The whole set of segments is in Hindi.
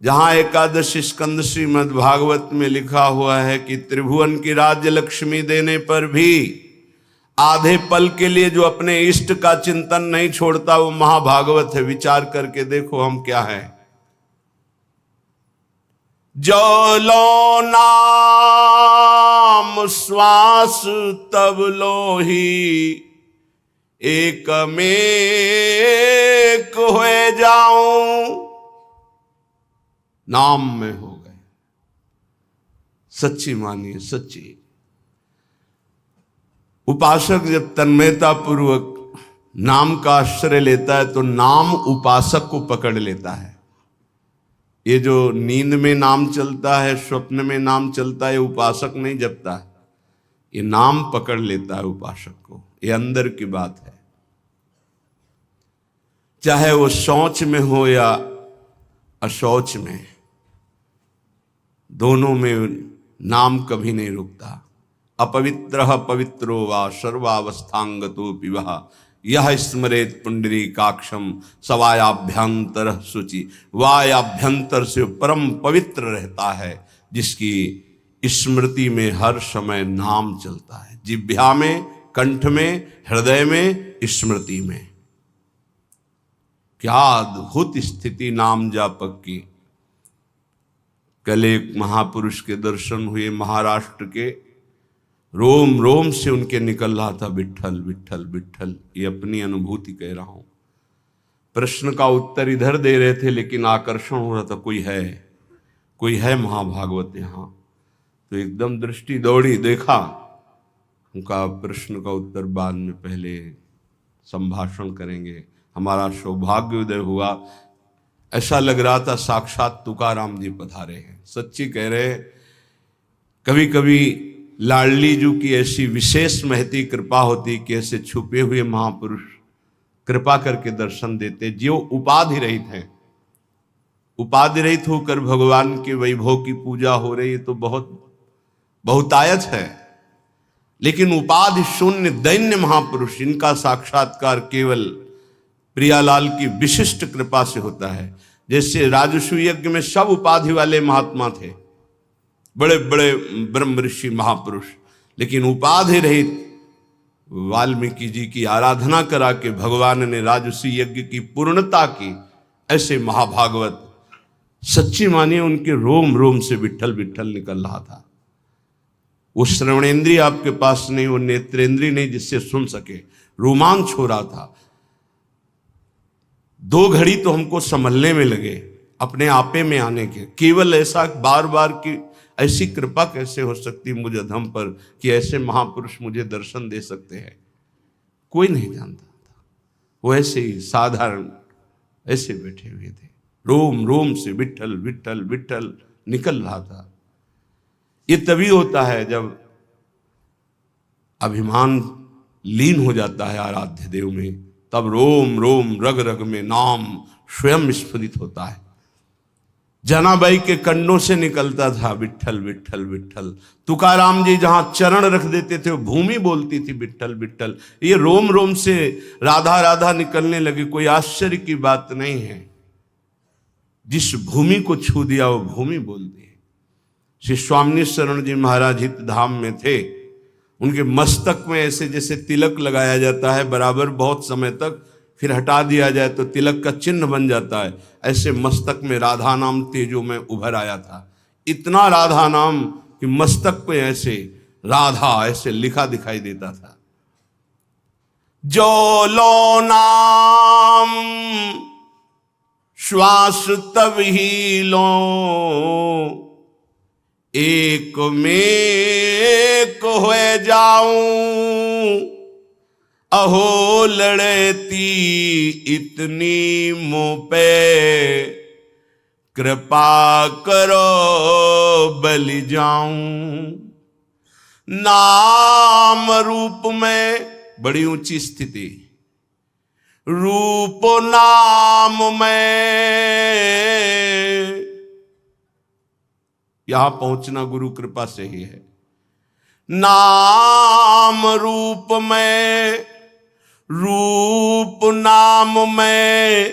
जहां एकादश स्कंद श्रीमद् भागवत में लिखा हुआ है कि त्रिभुवन की राज्य लक्ष्मी देने पर भी आधे पल के लिए जो अपने इष्ट का चिंतन नहीं छोड़ता वो महाभागवत है। विचार करके देखो हम क्या है। जो लो नाम श्वास तब लो ही एक में एक हुए जाऊं। नाम में हो गए। सच्ची मानिए, सच्ची। उपासक जब तन्मयता पूर्वक नाम का आश्रय लेता है तो नाम उपासक को पकड़ लेता है। ये जो नींद में नाम चलता है, स्वप्न में नाम चलता है, उपासक नहीं जपता है, ये नाम पकड़ लेता है उपासक को। ये अंदर की बात है। चाहे वो शौच में हो या अशौच में, दोनों में नाम कभी नहीं रुकता। अपवित्रः पवित्रो वा सर्वावस्थांगतो पिबः यह स्मरेत पुंडरीकाक्षम सवायाभ्यंतर शुचि। वायाभ्यंतर से परम पवित्र रहता है जिसकी स्मृति में हर समय नाम चलता है। जिह्वा में, कंठ में, हृदय में, स्मृति में। क्या अद्भुत स्थिति नाम जापक की। कल एक महापुरुष के दर्शन हुए, महाराष्ट्र के। रोम रोम से उनके निकल रहा था विट्ठल विट्ठल विट्ठल। ये अपनी अनुभूति कह रहा हूं। प्रश्न का उत्तर इधर दे रहे थे लेकिन आकर्षण हो रहा था, कोई है महाभागवत यहां। तो एकदम दृष्टि दौड़ी, देखा। उनका प्रश्न का उत्तर बाद में, पहले संभाषण करेंगे। हमारा सौभाग्य उदय हुआ। ऐसा लग रहा था साक्षात तुकाराम जी पधारे हैं। सच्ची कह रहे। कभी कभी लाडली जी की ऐसी विशेष महती कृपा होती कि ऐसे छुपे हुए महापुरुष कृपा करके दर्शन देते, जो उपाधि रहित हैं। उपाधि रहित होकर भगवान के वैभव की पूजा हो रही है तो बहुतायत है। लेकिन उपाधि शून्य दैन्य महापुरुष, इनका साक्षात्कार केवल प्रियालाल की विशिष्ट कृपा से होता है। जैसे राजसूय यज्ञ में सब उपाधि वाले महात्मा थे, बड़े बड़े ब्रह्म ऋषि महापुरुष, लेकिन उपाधि रहित वाल्मीकि जी की आराधना करा के भगवान ने राजसूय यज्ञ की पूर्णता की। ऐसे महाभागवत सच्ची मानिए, उनके रोम रोम से विट्ठल विट्ठल निकल रहा था। वो श्रवणेंद्रिय आपके पास नहीं, वो नेत्रेंद्रिय नहीं जिससे सुन सके। रोमांच हो रहा था। 2 घड़ी तो हमको संभलने में लगे, अपने आपे में आने के। केवल ऐसा बार बार की ऐसी कृपा कैसे हो सकती मुझ अधम पर कि ऐसे महापुरुष मुझे दर्शन दे सकते हैं। कोई नहीं जानता था। वो ऐसे ही साधारण ऐसे बैठे हुए थे। रोम रोम से विट्ठल विट्ठल विट्ठल निकल रहा था। ये तभी होता है जब अभिमान लीन हो जाता है आराध्य देव में, तब रोम रोम रग रग में नाम स्वयं स्फुरित होता है। जनाबाई के कंडों से निकलता था विट्ठल विट्ठल विट्ठल। तुकाराम जी जहां चरण रख देते थे वो भूमि बोलती थी विट्ठल विट्ठल। ये रोम रोम से राधा राधा निकलने लगे। कोई आश्चर्य की बात नहीं है। जिस भूमि को छू दिया वो भूमि बोल दी। श्री स्वामी शरण जी महाराज हित धाम में थे। उनके मस्तक में ऐसे जैसे तिलक लगाया जाता है बराबर बहुत समय तक, फिर हटा दिया जाए तो तिलक का चिन्ह बन जाता है। ऐसे मस्तक में राधा नाम तेजो में उभर आया था। इतना राधा नाम कि मस्तक पे ऐसे राधा ऐसे लिखा दिखाई देता था। जो लो नाम श्वास तब ही लो एक में एक हुए जाऊं। अहो लड़ती इतनी मुँह पे कृपा करो बलि जाऊं। नाम रूप में बड़ी ऊंची स्थिति, रूप नाम में यहां पहुंचना गुरु कृपा से ही है। नाम रूप में, रूप नाम में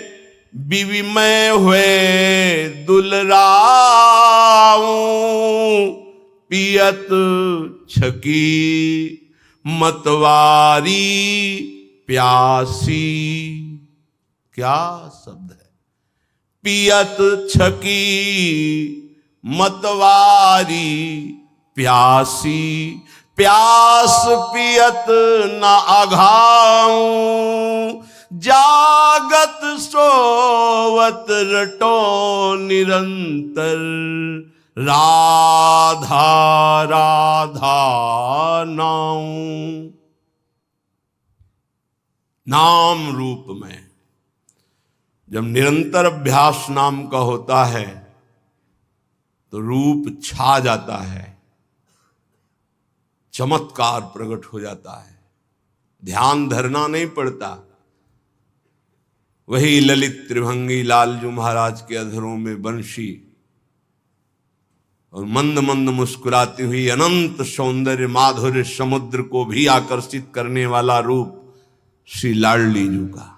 बीवी मैं हुए दुलराऊं, पियत छकी मतवारी प्यासी। क्या शब्द है! पियत छकी मतवारी प्यासी, प्यास पियत न अघाऊं, जागत सोवत रटो निरंतर, राधा राधा नाऊं। नाम रूप में जब निरंतर अभ्यास नाम का होता है तो रूप छा जाता है, चमत्कार प्रकट हो जाता है, ध्यान धरना नहीं पड़ता। वही ललित त्रिभंगी लालजू महाराज के अधरों में बंशी और मंद मंद मुस्कुराती हुई अनंत सौंदर्य माधुर्य समुद्र को भी आकर्षित करने वाला रूप श्री लाडली जू का।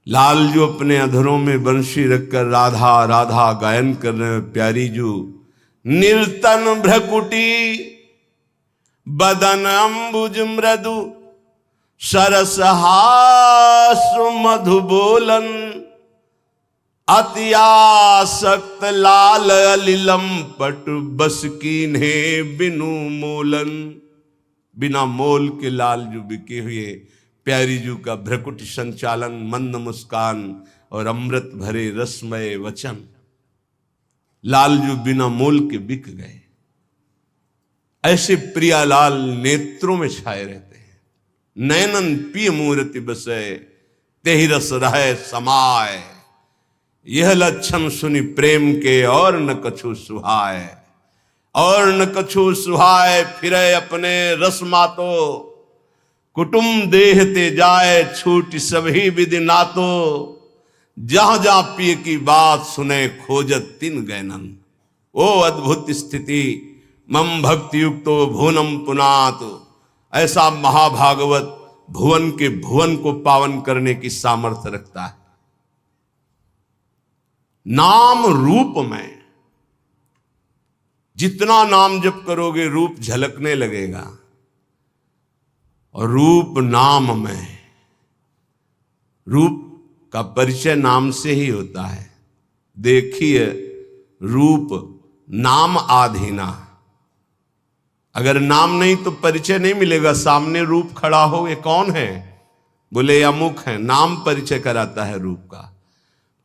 लालजू अपने अधरों में बंशी रखकर राधा राधा गायन कर रहे हैं। प्यारी जू निर्तन भ्रकुटी बदन अंबुज मृदु, सरसहास मधु बोलन, अत्यासक्त लाल अलिलम पट बस कीन्हे बिनु मोलन। बिना मोल के लालजू बिके हुए प्यारी जू का भ्रकुट संचालन, मंद मुस्कान और अमृत भरे रसमय वचन, लालजू बिना मोल के बिक गए। ऐसे प्रियालाल नेत्रों में छाए रहते हैं। नैनन पिय मूर्ति बसे, तेहि रस रहे समाय, यह लक्षण सुनि प्रेम के और न कछु सुहाय। और न कछु सुहाय फिरे अपने रस मातो, कुटुम देह ते जाए छूट सभी विधि नातो, जहां जहां पिय की बात सुने खोजत तिन गैनन। ओ अद्भुत स्थिति मम भक्ति युक्तो भुवनम पुनात। ऐसा महाभागवत भुवन के भुवन को पावन करने की सामर्थ्य रखता है। नाम रूप में जितना नाम जप करोगे रूप झलकने लगेगा, और रूप नाम में, रूप का परिचय नाम से ही होता है। देखिए रूप नाम आधीना, अगर नाम नहीं तो परिचय नहीं मिलेगा। सामने रूप खड़ा हो, ये कौन है? बोले अमुक है, नाम परिचय कराता है रूप का।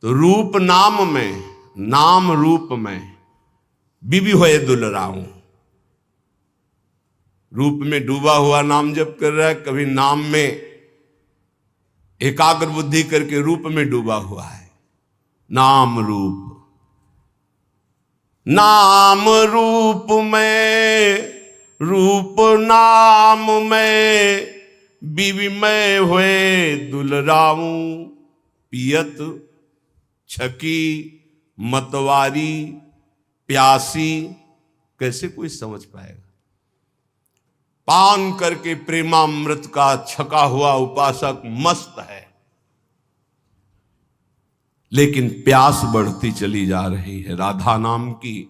तो रूप नाम में, नाम रूप में, बीबी होए दुलराऊं। रूप में डूबा हुआ नाम जप कर रहा है, कभी नाम में एकाग्र बुद्धि करके रूप में डूबा हुआ है। नाम रूप, नाम रूप में, रूप नाम में, बीवी में हुए दुलराऊं, पियत छकी मतवारी प्यासी। कैसे कोई समझ पाएगा? पान करके प्रेमामृत का छका हुआ उपासक मस्त है, लेकिन प्यास बढ़ती चली जा रही है राधा नाम की,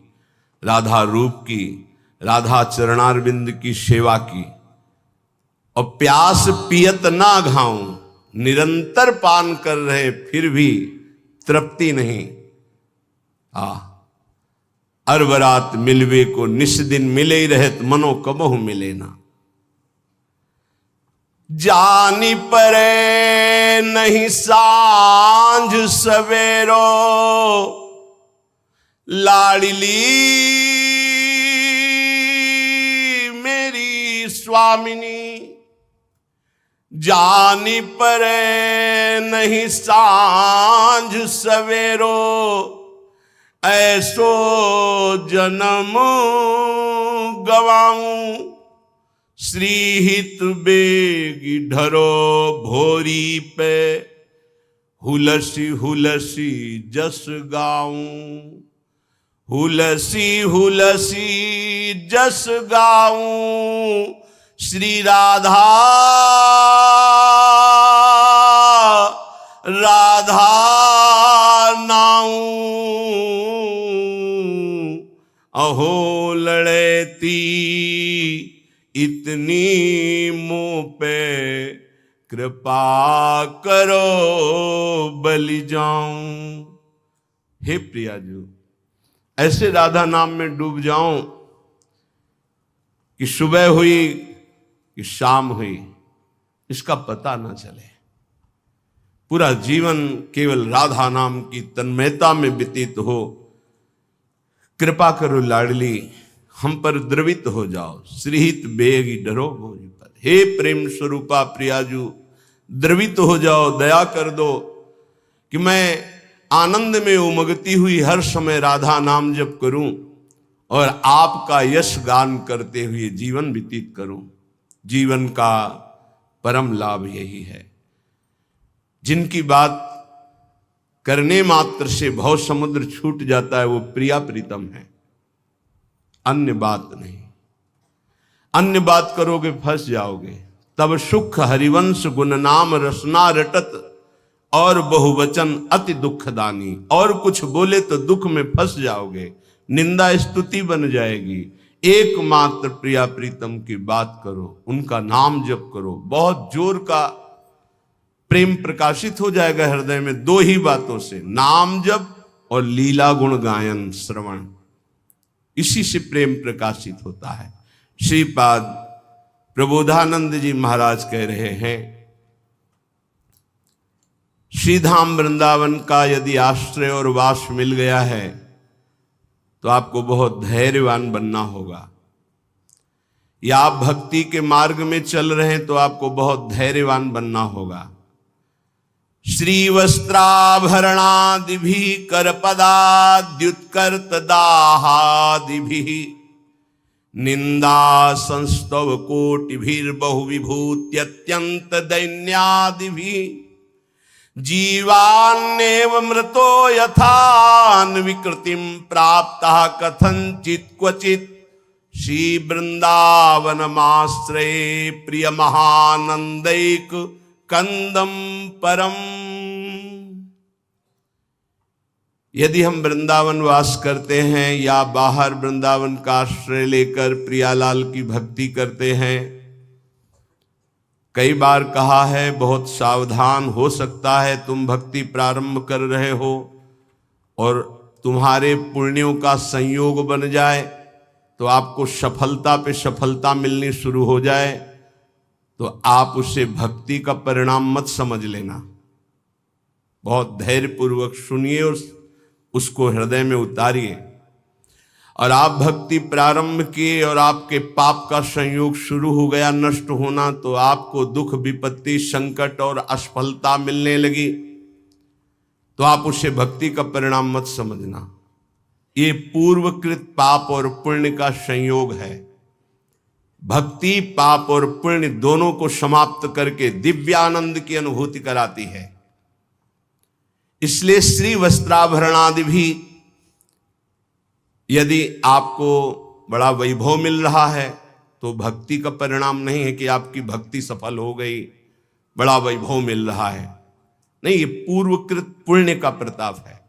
राधा रूप की, राधा चरणारविंद की सेवा की। और प्यास पियत ना घाऊं, निरंतर पान कर रहे फिर भी तृप्ति नहीं। अरबरात मिलवे को निस दिन मिले ही रहत, मनो कबहु मिले ना। जानी परे नहीं सांझ सवेरो, लाडली मेरी स्वामिनी। जानी परे नहीं सांझ सवेरो, ऐसो जन्म गवाऊं। श्रीहित बेगी ढरो भोरी पे, हुलसी हुलसी जस गाऊं। हुलसी हुलसी जस गाऊं, श्री राधा राधा नाऊ अहो लड़ती इतनी मुँह पे कृपा करो बलि जाऊं। हे प्रियाजू, ऐसे राधा नाम में डूब जाऊं कि सुबह हुई कि शाम हुई इसका पता ना चले, पूरा जीवन केवल राधा नाम की तन्मयता में व्यतीत हो। कृपा करो लाडली, हम पर द्रवित हो जाओ, श्रीहित बेगी डरो मोहि पर। हे प्रेम स्वरूपा प्रियाजू, द्रवित हो जाओ, दया कर दो कि मैं आनंद में उमगती हुई हर समय राधा नाम जप करूं और आपका यश गान करते हुए जीवन व्यतीत करूं। जीवन का परम लाभ यही है। जिनकी बात करने मात्र से भव समुद्र छूट जाता है वो प्रिया प्रीतम है, अन्य बात नहीं। अन्य बात करोगे फंस जाओगे। तब सुख हरिवंश गुण नाम रसना रटत और बहुवचन अति दुखदानी। और कुछ बोले तो दुख में फंस जाओगे, निंदा स्तुति बन जाएगी। एकमात्र प्रिया प्रीतम की बात करो, उनका नाम जप करो, बहुत जोर का प्रेम प्रकाशित हो जाएगा हृदय में। दो ही बातों से, नाम जप और लीला गुण गायन श्रवण, इसी से प्रेम प्रकाशित होता है। श्रीपाद प्रबोधानंद जी महाराज कह रहे हैं, श्रीधाम वृंदावन का यदि आश्रय और वास मिल गया है तो आपको बहुत धैर्यवान बनना होगा। या आप भक्ति के मार्ग में चल रहे हैं तो आपको बहुत धैर्यवान बनना होगा। श्री वस्त्राभरणादिभि करपदाद्युत्कर्त दाहादिभि निंदा संस्तव कोटिभिर्बहु विभूत्यत्यंत दैन्यादिभि जीवान्नेव मृतो यथान विकृतिम प्राप्तः कथंचित क्वचित श्री वृंदावनमाश्रये प्रिय महानंदैक कंदम परम। यदि हम वृंदावन वास करते हैं या बाहर वृंदावन का आश्रय लेकर प्रियालाल की भक्ति करते हैं, कई बार कहा है बहुत सावधान हो सकता है तुम भक्ति प्रारंभ कर रहे हो और तुम्हारे पुण्यों का संयोग बन जाए तो आपको सफलता पे सफलता मिलनी शुरू हो जाए, तो आप उसे भक्ति का परिणाम मत समझ लेना। बहुत धैर्यपूर्वक सुनिए और उसको हृदय में उतारिए। और आप भक्ति प्रारंभ किए और आपके पाप का संयोग शुरू हो गया नष्ट होना, तो आपको दुख विपत्ति संकट और असफलता मिलने लगी, तो आप उसे भक्ति का परिणाम मत समझना। ये पूर्वकृत पाप और पुण्य का संयोग है। भक्ति पाप और पुण्य दोनों को समाप्त करके दिव्यानंद की अनुभूति कराती है। इसलिए श्री वस्त्राभरणादि भी, यदि आपको बड़ा वैभव मिल रहा है तो भक्ति का परिणाम नहीं है कि आपकी भक्ति सफल हो गई, बड़ा वैभव मिल रहा है, नहीं, ये पूर्वकृत पुण्य का प्रताप है।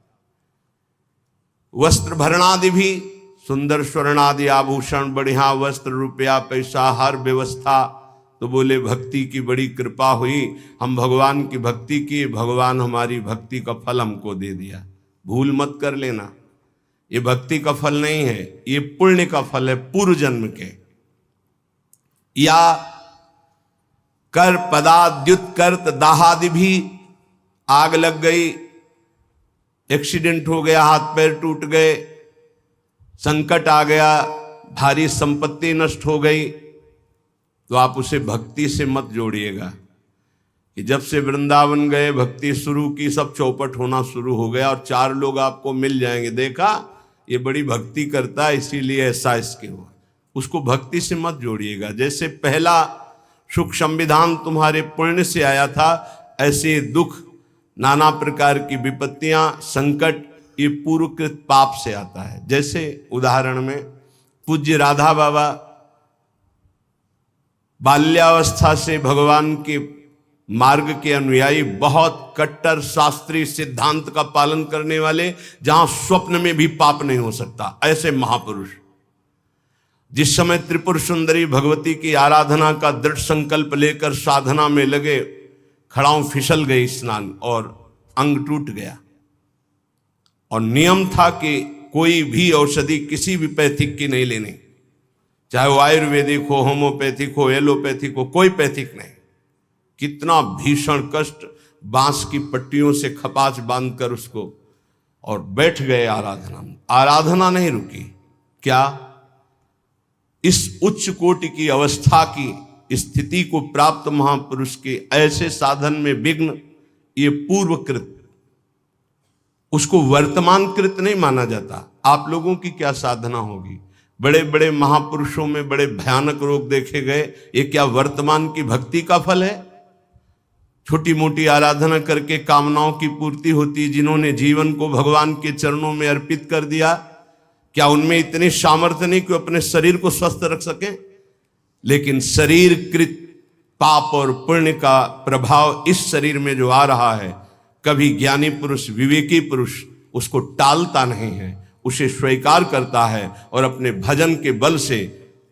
वस्त्र भरणादि भी, सुंदर स्वर्णादि आभूषण, बढ़िया वस्त्र, रुपया पैसा, हर व्यवस्था, तो बोले भक्ति की बड़ी कृपा हुई, हम भगवान की भक्ति की, भगवान हमारी भक्ति का फल हमको दे दिया। भूल मत कर लेना, ये भक्ति का फल नहीं है, ये पुण्य का फल है पूर्व जन्म के। या कर पदाद्युत कर्त दाहादि भी, आग लग गई, एक्सीडेंट हो गया, हाथ पैर टूट गए, संकट आ गया, भारी संपत्ति नष्ट हो गई, तो आप उसे भक्ति से मत जोड़िएगा कि जब से वृंदावन गए भक्ति शुरू की सब चौपट होना शुरू हो गया और चार लोग आपको मिल जाएंगे, देखा ये बड़ी भक्ति करता है इसीलिए ऐसा इसके हुआ। उसको भक्ति से मत जोड़िएगा। जैसे पहला सुख संविधान तुम्हारे पुण्य से आया था, ऐसे दुख, नाना प्रकार की विपत्तियां, संकट, ये पूर्वकृत पाप से आता है। जैसे उदाहरण में पूज्य राधा बाबा बाल्यावस्था से भगवान के मार्ग के अनुयायी, बहुत कट्टर शास्त्रीय सिद्धांत का पालन करने वाले, जहां स्वप्न में भी पाप नहीं हो सकता, ऐसे महापुरुष जिस समय त्रिपुर सुंदरी भगवती की आराधना का दृढ़ संकल्प लेकर साधना में लगे, खड़ाऊं फिसल गई स्नान और अंग टूट गया। और नियम था कि कोई भी औषधि किसी भी पैथिक की नहीं लेनी, चाहे वो आयुर्वेदिक हो, होम्योपैथिक हो, एलोपैथिक हो, कोई पैथिक नहीं। कितना भीषण कष्ट, बांस की पट्टियों से खपाच बांधकर उसको, और बैठ गए आराधना में। आराधना नहीं रुकी। क्या? इस उच्च कोटि की अवस्था की स्थिति को प्राप्त महापुरुष के ऐसे साधन में विघ्न, ये पूर्वकृत, उसको वर्तमानकृत नहीं माना जाता। आप लोगों की क्या साधना होगी? बड़े बड़े महापुरुषों में बड़े भयानक रोग देखे गए, ये क्या वर्तमान की भक्ति का फल है? छोटी मोटी आराधना करके कामनाओं की पूर्ति होती, जिन्होंने जीवन को भगवान के चरणों में अर्पित कर दिया, क्या उनमें इतनी सामर्थ्य नहीं कि अपने शरीर को स्वस्थ रख सके? लेकिन शरीर कृत पाप और पुण्य का प्रभाव इस शरीर में जो आ रहा है, कभी ज्ञानी पुरुष, विवेकी पुरुष उसको टालता नहीं है, उसे स्वीकार करता है और अपने भजन के बल से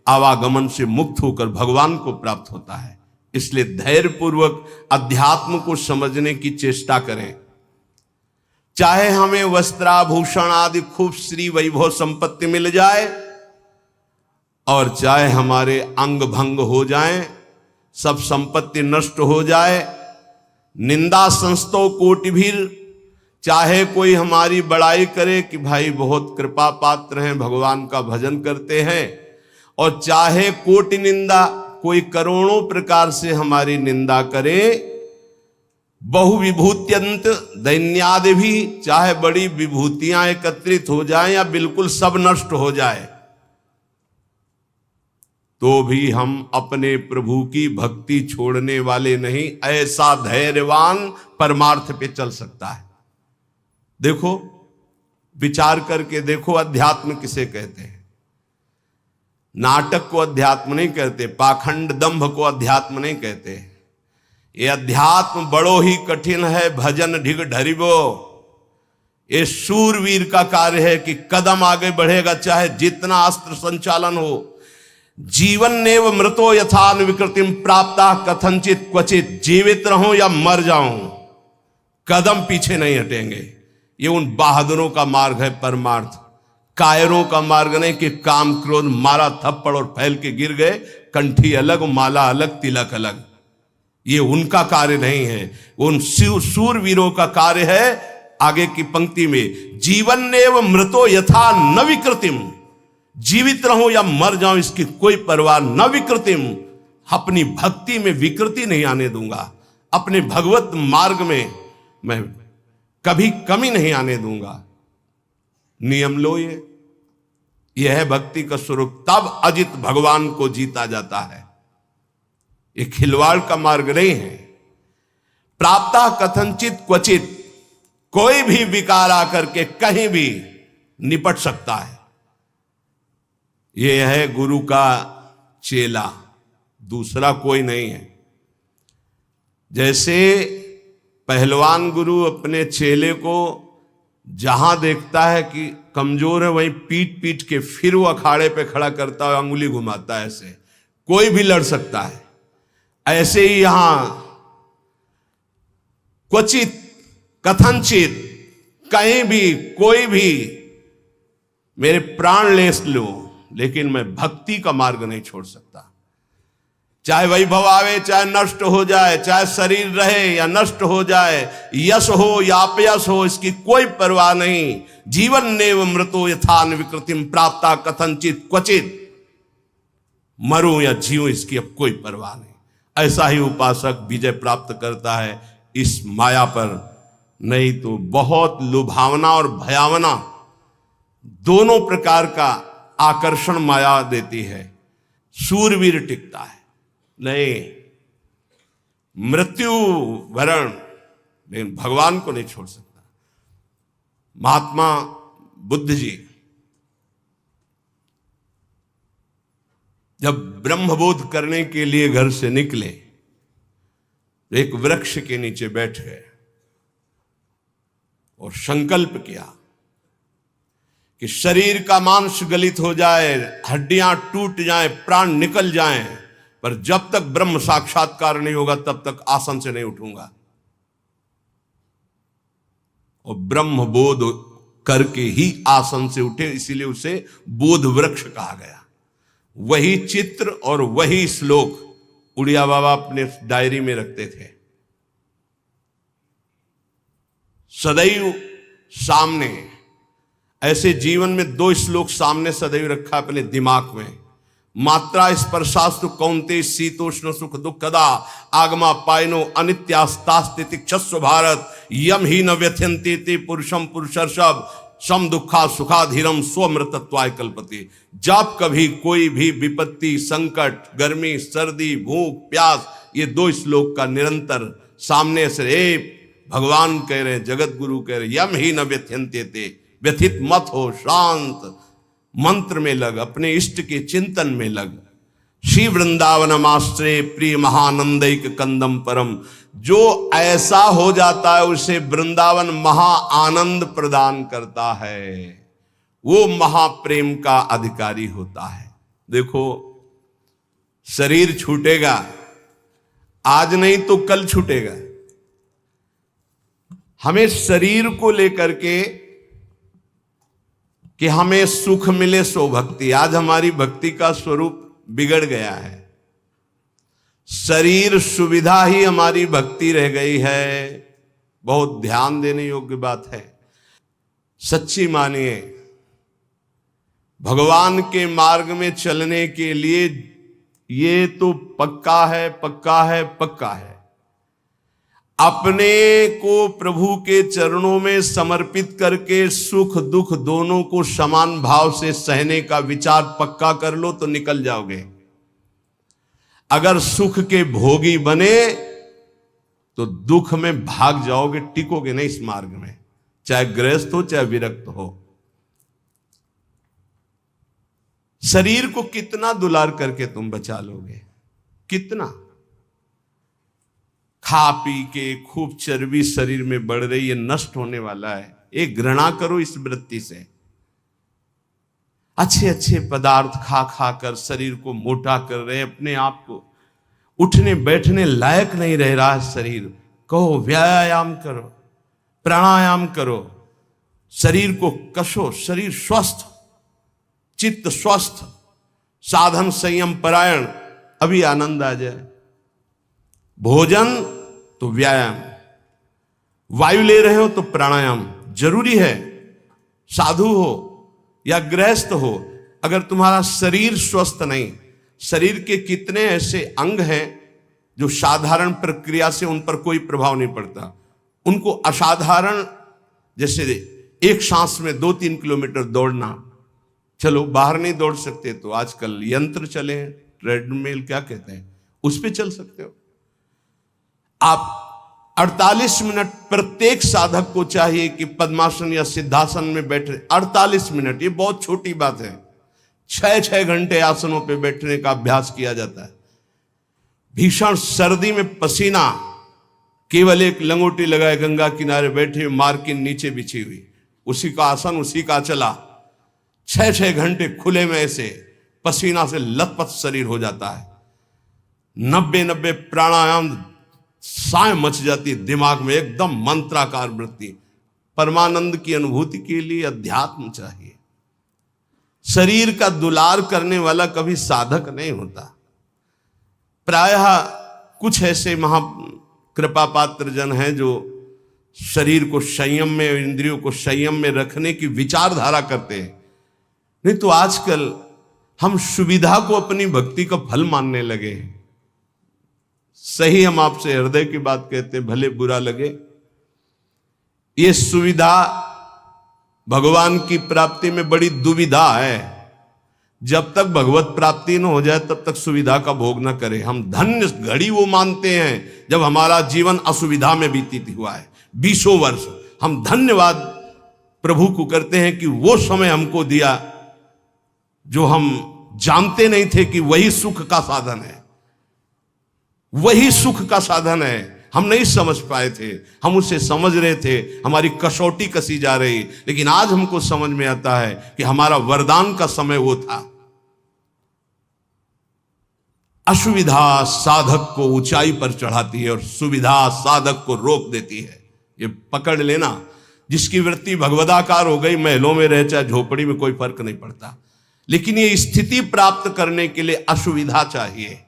आवागमन से मुक्त होकर भगवान को प्राप्त होता है। इसलिए धैर्यपूर्वक अध्यात्म को समझने की चेष्टा करें। चाहे हमें वस्त्राभूषण आदि खूब श्री वैभव संपत्ति मिल जाए, और चाहे हमारे अंग भंग हो जाए, सब संपत्ति नष्ट हो जाए, निंदा संस्तो कोटिभीर, चाहे कोई हमारी बड़ाई करे कि भाई बहुत कृपा पात्र हैं, भगवान का भजन करते हैं, और चाहे कोटि निंदा, कोई करोड़ों प्रकार से हमारी निंदा करे, बहु विभूत्यंत दैन्यादि भी, चाहे बड़ी विभूतियां एकत्रित हो जाएं या बिल्कुल सब नष्ट हो जाए, तो भी हम अपने प्रभु की भक्ति छोड़ने वाले नहीं। ऐसा धैर्यवान परमार्थ पे चल सकता है। देखो, विचार करके देखो, अध्यात्म किसे कहते हैं? नाटक को अध्यात्म नहीं कहते, पाखंड दंभ को अध्यात्म नहीं कहते। ये अध्यात्म बड़ो ही कठिन है, भजन ढिग ढरिबो। ये शूरवीर का कार्य है कि कदम आगे बढ़ेगा, चाहे जितना अस्त्र संचालन हो। जीवन नेव मृतो यथान विकृतिम प्राप्ता कथनचित क्वचित, जीवित रहूं या मर जाऊं, कदम पीछे नहीं हटेंगे। ये उन बहादुरों का मार्ग है परमार्थ, कायरों का मार्ग नहीं कि काम क्रोध मारा थप्पड़ और फैल के गिर गए, कंठी अलग, माला अलग, तिलक अलग। ये उनका कार्य नहीं है, उन शूरवीरों का कार्य है। आगे की पंक्ति में, जीवन नेव मृतो यथा न विकृतिम, जीवित रहूं या मर जाऊं इसकी कोई परवाह न विकृतिम, अपनी भक्ति में विकृति नहीं आने दूंगा, अपने भगवत मार्ग में मैं कभी कमी नहीं आने दूंगा। नियम लो, यह है भक्ति का स्वरूप। तब अजित भगवान को जीता जाता है। ये खिलवाड़ का मार्ग नहीं है। प्राप्ता कथनचित क्वचित, कोई भी विकार आकर के कहीं भी निपट सकता है। यह है गुरु का चेला, दूसरा कोई नहीं है। जैसे पहलवान गुरु अपने चेले को जहां देखता है कि कमजोर है, वहीं पीट पीट के फिर वो अखाड़े पे खड़ा करता है, अंगुली घुमाता है। ऐसे कोई भी लड़ सकता है। ऐसे ही यहां क्वचित कथनचित, कहीं भी कोई भी मेरे प्राण ले लो, लेकिन मैं भक्ति का मार्ग नहीं छोड़ सकता। चाहे वैभव आवे, चाहे नष्ट हो जाए, चाहे शरीर रहे या नष्ट हो जाए, यश हो या अपयश हो, इसकी कोई परवाह नहीं। जीवन नेव मृतो यथान विकृतिम प्राप्ता कथनचित क्वचित, मरूं या जीऊं इसकी अब कोई परवाह नहीं। ऐसा ही उपासक विजय प्राप्त करता है इस माया पर। नहीं तो बहुत लुभावना और भयावना दोनों प्रकार का आकर्षण माया देती है। शूरवीर टिकता है, नहीं मृत्यु वरण, लेकिन भगवान को नहीं छोड़ सकता। महात्मा बुद्ध जी जब ब्रह्मबोध करने के लिए घर से निकले, एक वृक्ष के नीचे बैठ गए और संकल्प किया कि शरीर का मांस गलित हो जाए, हड्डियां टूट जाएं, प्राण निकल जाएं, पर जब तक ब्रह्म साक्षात्कार नहीं होगा तब तक आसन से नहीं उठूंगा। और ब्रह्म बोध करके ही आसन से उठे, इसीलिए उसे बोध वृक्ष कहा गया। वही चित्र और वही श्लोक उड़िया बाबा अपने डायरी में रखते थे। सदैव सामने, ऐसे जीवन में 2 श्लोक सामने सदैव रखा अपने दिमाग में। मात्रा स्पर्शास्तु कौन्ते शीतोष्ण सुख दुखदा आगमा पायनो अनित्यास्तास्ति क्षस्व भारत यम ही न व्यथ्यन्ते ते पुरुषम पुरुषर्षभ सम दुखा सुखाधीरम स्वमृतत्वाय कल्पते। जब कभी कोई भी विपत्ति, संकट, गर्मी, सर्दी, भूख, प्यास, ये 2 श्लोक का निरंतर सामने से भगवान कह रहे हैं, जगत गुरु कह रहे, यम ही न व्यथ्यन्ते ते, व्यथित मत हो, शांत मंत्र में लग, अपने इष्ट के चिंतन में लग। श्री वृंदावन आश्रय प्रिय महानंदैक कंदम परम, जो ऐसा हो जाता है उसे वृंदावन महा आनंद प्रदान करता है, वो महाप्रेम का अधिकारी होता है। देखो, शरीर छूटेगा, आज नहीं तो कल छूटेगा। हमें शरीर को लेकर के कि हमें सुख मिले सो भक्ति, आज हमारी भक्ति का स्वरूप बिगड़ गया है। शरीर सुविधा ही हमारी भक्ति रह गई है। बहुत ध्यान देने योग्य बात है। सच्ची मानिए, भगवान के मार्ग में चलने के लिए ये तो पक्का है, पक्का है, पक्का है। अपने को प्रभु के चरणों में समर्पित करके सुख दुख दोनों को समान भाव से सहने का विचार पक्का कर लो तो निकल जाओगे। अगर सुख के भोगी बने तो दुख में भाग जाओगे, टिकोगे नहीं इस मार्ग में, चाहे गृहस्थ हो चाहे विरक्त हो। शरीर को कितना दुलार करके तुम बचा लोगे, कितना? खा पी के खूब चर्बी शरीर में बढ़ रही है, नष्ट होने वाला है। एक घृणा करो इस वृत्ति से। अच्छे अच्छे पदार्थ खा खा कर शरीर को मोटा कर रहे, अपने आप को उठने बैठने लायक नहीं रह रहा है शरीर। कहो व्यायाम करो, प्राणायाम करो, शरीर को कसो, शरीर स्वस्थ, चित्त स्वस्थ, साधन संयम परायण, अभी आनंद आ जाए। भोजन तो व्यायाम, वायु ले रहे हो तो प्राणायाम जरूरी है। साधु हो या गृहस्थ हो, अगर तुम्हारा शरीर स्वस्थ नहीं, शरीर के कितने ऐसे अंग हैं जो साधारण प्रक्रिया से उन पर कोई प्रभाव नहीं पड़ता, उनको असाधारण, जैसे एक सांस में 2-3 किलोमीटर दौड़ना, चलो बाहर नहीं दौड़ सकते तो आजकल यंत्र चले हैं, ट्रेडमिल क्या कहते हैं, उस पे चल सकते हो आप। 48 मिनट प्रत्येक साधक को चाहिए कि पद्मासन या सिद्धासन में बैठे 48 मिनट, ये बहुत छोटी बात है। 6-6 घंटे आसनों पे बैठने का अभ्यास किया जाता है। भीषण सर्दी में पसीना, केवल एक लंगोटी लगाए गंगा किनारे बैठे, मार्किन नीचे बिछी हुई, उसी का आसन उसी का चला, 6-6 घंटे खुले में ऐसे पसीना से लथपथ शरीर हो जाता है। 90 प्राणायाम, साय मच जाती दिमाग में, एकदम मंत्राकार वृत्ति। परमानंद की अनुभूति के लिए अध्यात्म चाहिए। शरीर का दुलार करने वाला कभी साधक नहीं होता। प्रायः कुछ ऐसे महा कृपा पात्र जन हैं जो शरीर को संयम में, इंद्रियों को संयम में रखने की विचारधारा करते हैं। नहीं तो आजकल हम सुविधा को अपनी भक्ति का फल मानने लगे हैं। सही, हम आपसे हृदय की बात कहते हैं, भले बुरा लगे। ये सुविधा भगवान की प्राप्ति में बड़ी दुविधा है। जब तक भगवत प्राप्ति न हो जाए तब तक सुविधा का भोग न करें। हम धन्य घड़ी वो मानते हैं जब हमारा जीवन असुविधा में बीतित हुआ है। 20 वर्ष हम धन्यवाद प्रभु को करते हैं कि वो समय हमको दिया जो हम जानते नहीं थे कि वही सुख का साधन है, वही सुख का साधन है। हम नहीं समझ पाए थे, हम उसे समझ रहे थे, हमारी कसौटी कसी जा रही, लेकिन आज हमको समझ में आता है कि हमारा वरदान का समय वो था। असुविधा साधक को ऊंचाई पर चढ़ाती है और सुविधा साधक को रोक देती है। ये पकड़ लेना, जिसकी वृत्ति भगवदाकार हो गई, महलों में रहे चाहे झोपड़ी में, कोई फर्क नहीं पड़ता, लेकिन ये स्थिति प्राप्त करने के लिए असुविधा चाहिए।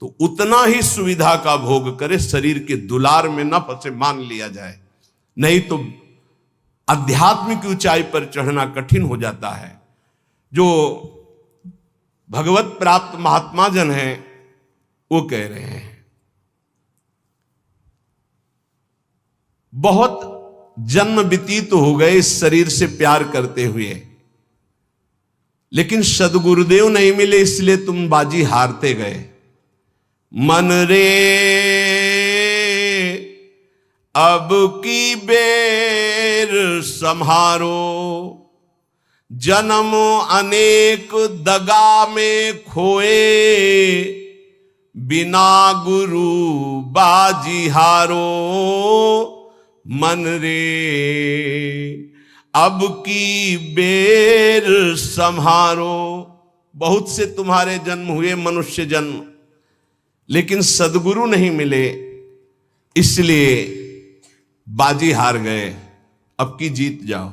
तो उतना ही सुविधा का भोग करे, शरीर के दुलार में न फंसे, मान लिया जाए, नहीं तो आध्यात्मिक ऊंचाई पर चढ़ना कठिन हो जाता है। जो भगवत प्राप्त महात्मा जन हैं वो कह रहे हैं, बहुत जन्म व्यतीत हो गए इस शरीर से प्यार करते हुए, लेकिन सदगुरुदेव नहीं मिले, इसलिए तुम बाजी हारते गए। मन रे अब की बेर सम्हारो, जन्म अनेक दगा में खोए, बिना गुरु बाजी हारो। मन रे अब की बेर सम्हारो। बहुत से तुम्हारे जन्म हुए, मनुष्य जन्म, लेकिन सदगुरु नहीं मिले, इसलिए बाजी हार गए। अब की जीत जाओ,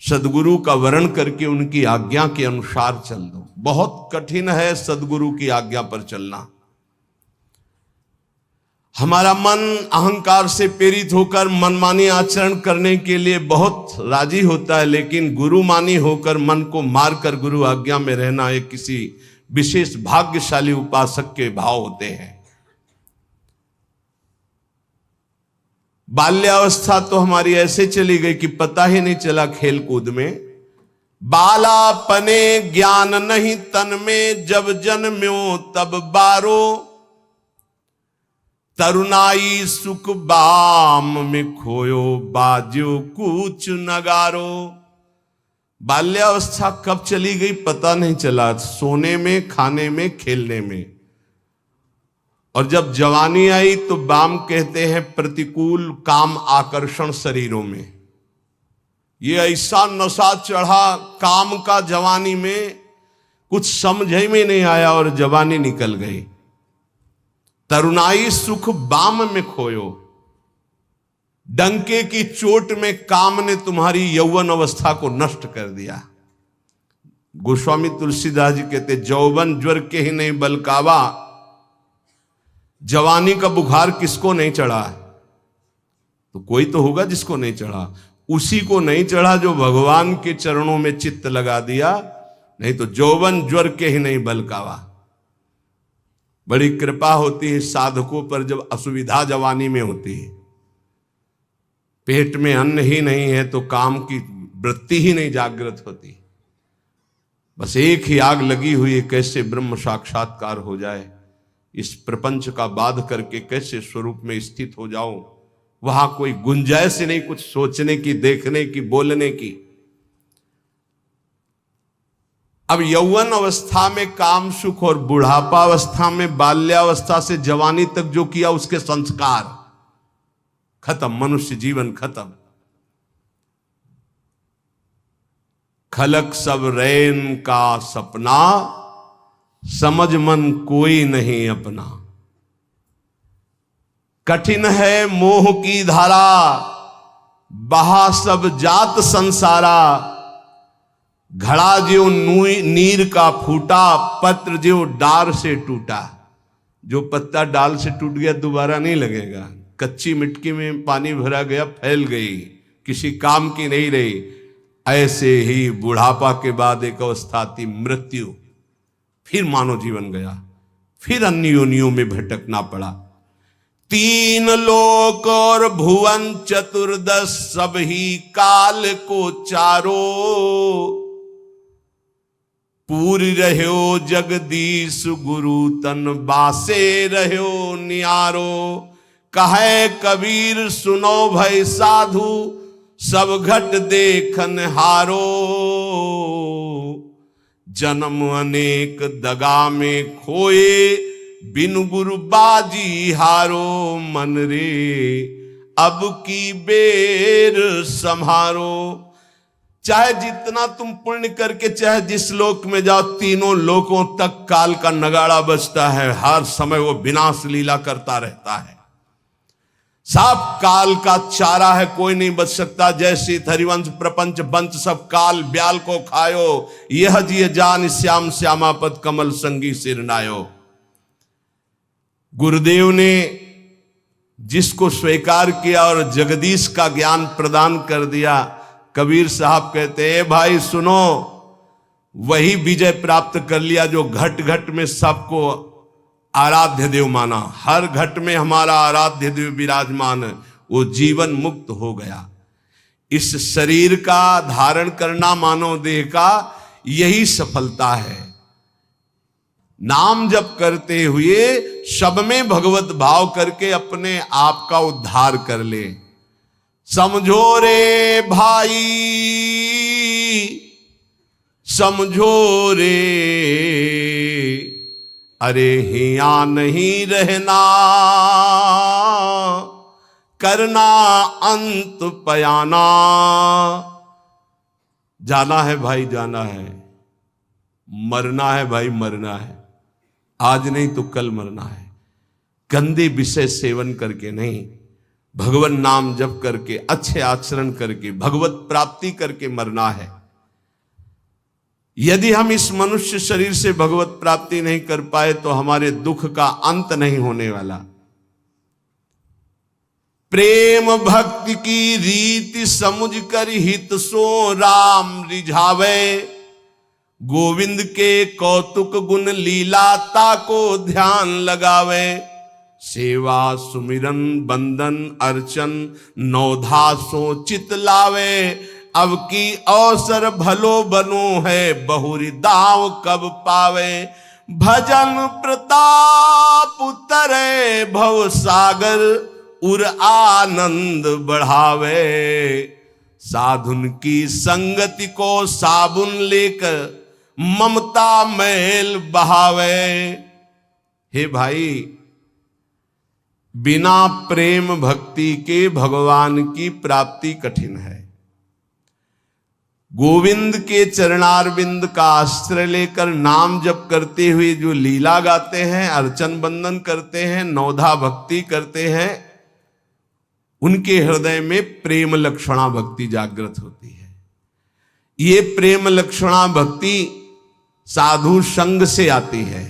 सदगुरु का वरण करके उनकी आज्ञा के अनुसार चल दो। बहुत कठिन है सदगुरु की आज्ञा पर चलना। हमारा मन अहंकार से प्रेरित होकर मनमानी आचरण करने के लिए बहुत राजी होता है, लेकिन गुरुमानी होकर मन को मारकर गुरु आज्ञा में रहना एक किसी विशेष भाग्यशाली उपासक के भाव होते हैं। बाल्यावस्था तो हमारी ऐसे चली गई कि पता ही नहीं चला खेल कूद में। बालापने ज्ञान नहीं तन में, जब जन्म्यो तब बारो, तरुणाई सुख बाम में खोयो, बाजो कूच नगारो। बाल्यावस्था कब चली गई पता नहीं चला, सोने में, खाने में, खेलने में। और जब जवानी आई तो बाम कहते हैं प्रतिकूल काम आकर्षण शरीरों में। ये ऐसा नशा चढ़ा काम का जवानी में, कुछ समझ ही में नहीं आया और जवानी निकल गई। तरुणाई सुख बाम में खोयो, डंके की चोट में काम ने तुम्हारी यौवन अवस्था को नष्ट कर दिया। गोस्वामी तुलसीदास जी कहते, जौवन ज्वर के ही नहीं बलकावा। जवानी का बुखार किसको नहीं चढ़ा? तो कोई तो होगा जिसको नहीं चढ़ा। उसी को नहीं चढ़ा जो भगवान के चरणों में चित्त लगा दिया, नहीं तो जौवन ज्वर के ही नहीं बलकावा। बड़ी कृपा होती है साधकों पर जब असुविधा जवानी में होती है। पेट में अन्न ही नहीं है तो काम की वृत्ति ही नहीं जागृत होती। बस एक ही आग लगी हुई है, कैसे ब्रह्म साक्षात्कार हो जाए, इस प्रपंच का बाध करके कैसे स्वरूप में स्थित हो जाओ। वहां कोई गुंजाइश नहीं कुछ सोचने की, देखने की, बोलने की। अब यौवन अवस्था में काम सुख और बुढ़ापा अवस्था में, बाल्यावस्था से जवानी तक जो किया उसके संस्कार खत्म, मनुष्य जीवन खत्म। खलक सब रैन का सपना, समझ मन कोई नहीं अपना। कठिन है मोह की धारा, बहा सब जात संसारा। घड़ा ज्यों नीर का फूटा, पत्र ज्यों डार से टूटा। जो पत्ता डाल से टूट गया दोबारा नहीं लगेगा। कच्ची मिट्टी में पानी भरा गया, फैल गई, किसी काम की नहीं रही। ऐसे ही बुढ़ापा के बाद एक अवस्था आती मृत्यु, फिर मानव जीवन गया, फिर अन्य योनियों में भटकना पड़ा। तीन लोक और भुवन चतुर्दश, सब ही काल को चारो। पूरी रह्यो जगदीश गुरु तन, बासे रह्यो नियारो। कहे कबीर सुनो भय साधु, सब घट देखन हारो। जन्म अनेक दगा में खोए, बिनु गुरु बाजी हारो, मन रे अब की बेर संहारो। चाहे जितना तुम पुण्य करके चाहे जिस लोक में जाओ, तीनों लोकों तक काल का नगाड़ा बजता है। हर समय वो विनाश लीला करता रहता है। सब काल का चारा है, कोई नहीं बच सकता। जैसे हरिवंश प्रपंच बंच सब काल ब्याल को खायो, यह जिय जान श्याम श्यामापद कमल संगी सिरनायो। गुरुदेव ने जिसको स्वीकार किया और जगदीश का ज्ञान प्रदान कर दिया, कबीर साहब कहते हैं भाई सुनो, वही विजय प्राप्त कर लिया जो घट घट में सबको आराध्य देव माना। हर घट में हमारा आराध्य देव विराजमान है, वो जीवन मुक्त हो गया। इस शरीर का धारण करना मानव देह का यही सफलता है। नाम जप करते हुए सब में भगवत भाव करके अपने आप का उद्धार कर ले। समझो रे भाई, समझो रे, अरे हिया नहीं रहना, करना अंत पयाना। जाना है भाई, जाना है। मरना है भाई, मरना है। आज नहीं तो कल मरना है। गंदे विषय सेवन करके नहीं, भगवान नाम जप करके, अच्छे आचरण करके, भगवत प्राप्ति करके मरना है। यदि हम इस मनुष्य शरीर से भगवत प्राप्ति नहीं कर पाए तो हमारे दुख का अंत नहीं होने वाला। प्रेम भक्ति की रीति समझ कर हित सो राम रिझावे, गोविंद के कौतुक गुण लीलाता को ध्यान लगावे। सेवा सुमिरन बंदन अर्चन नौधा सो चित लावे, अब की अवसर भलो बनो है बहुरी दाव कब पावे। भजन प्रताप उतरे भव सागर उर आनंद बढ़ावे, साधुन की संगति को साबुन लेकर ममता मैल बहावे। हे भाई, बिना प्रेम भक्ति के भगवान की प्राप्ति कठिन है। गोविंद के चरणारविंद का आश्रय लेकर नाम जप करते हुए जो लीला गाते हैं, अर्चन बंदन करते हैं, नौधा भक्ति करते हैं, उनके हृदय में प्रेम लक्षणा भक्ति जागृत होती है। ये प्रेम लक्षणा भक्ति साधु संग से आती है।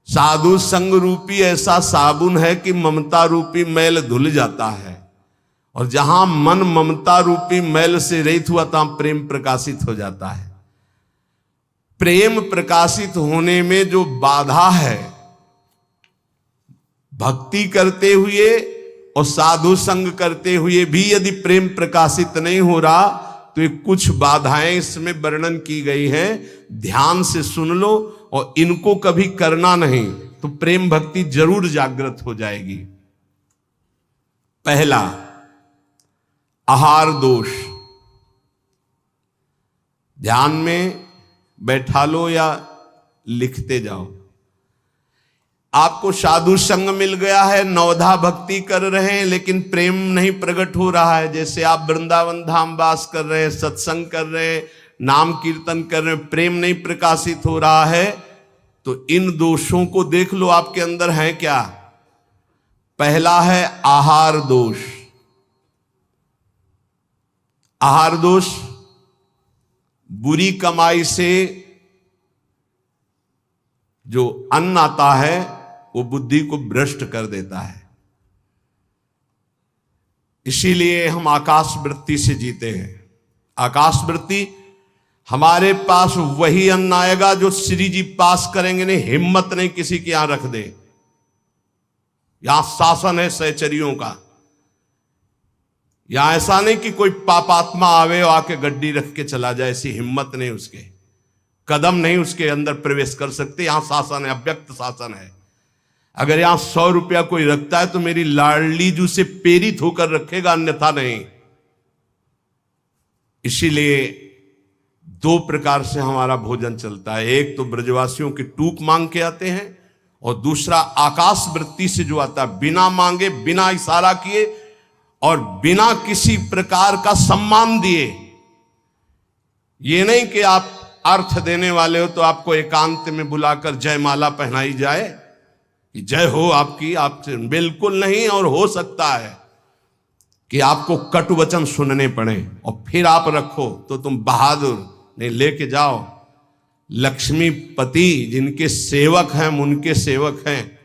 साधु संग रूपी ऐसा साबुन है कि ममता रूपी मैल धुल जाता है, और जहां मन ममता रूपी मैल से रहित हुआ तहां प्रेम प्रकाशित हो जाता है। प्रेम प्रकाशित होने में जो बाधा है, भक्ति करते हुए और साधु संग करते हुए भी यदि प्रेम प्रकाशित नहीं हो रहा तो ये कुछ बाधाएं इसमें वर्णन की गई हैं। ध्यान से सुन लो और इनको कभी करना नहीं तो प्रेम भक्ति जरूर जागृत हो जाएगी। पहला, आहार दोष। ध्यान में बैठा लो या लिखते जाओ। आपको साधु संग मिल गया है, नवधा भक्ति कर रहे हैं, लेकिन प्रेम नहीं प्रकट हो रहा है। जैसे आप वृंदावन धाम वास कर रहे हैं, सत्संग कर रहे हैं, नाम कीर्तन कर रहे हैं, प्रेम नहीं प्रकाशित हो रहा है, तो इन दोषों को देख लो आपके अंदर है क्या। पहला है आहार दोष। आहार दोष बुरी कमाई से जो अन्न आता है वो बुद्धि को भ्रष्ट कर देता है। इसीलिए हम आकाश वृत्ति से जीते हैं। आकाश वृत्ति, हमारे पास वही अन्न आएगा जो श्री जी पास करेंगे नहीं। हिम्मत नहीं किसी के यहां रख दे। यहां शासन है सहचरियों का। यहां ऐसा नहीं कि कोई पापात्मा आवे और आके गड्डी रख के चला जाए, ऐसी हिम्मत नहीं। उसके कदम नहीं उसके अंदर प्रवेश कर सकते। यहां शासन है, अव्यक्त शासन है। अगर यहां 100 रुपया कोई रखता है तो मेरी लाडली जू से प्रेरित होकर रखेगा, अन्यथा नहीं। इसीलिए 2 प्रकार से हमारा भोजन चलता है। एक तो ब्रजवासियों की टूक मांग के आते हैं, और दूसरा आकाश वृत्ति से जो आता है, बिना मांगे, बिना इशारा किए और बिना किसी प्रकार का सम्मान दिए। ये नहीं कि आप अर्थ देने वाले हो तो आपको एकांत में बुलाकर जयमाला पहनाई जाए कि जय हो आपकी, आपसे, बिल्कुल नहीं। और हो सकता है कि आपको कटु वचन सुनने पड़े और फिर आप रखो तो तुम बहादुर नहीं, लेके जाओ। लक्ष्मीपति जिनके सेवक हैं उनके सेवक हैं,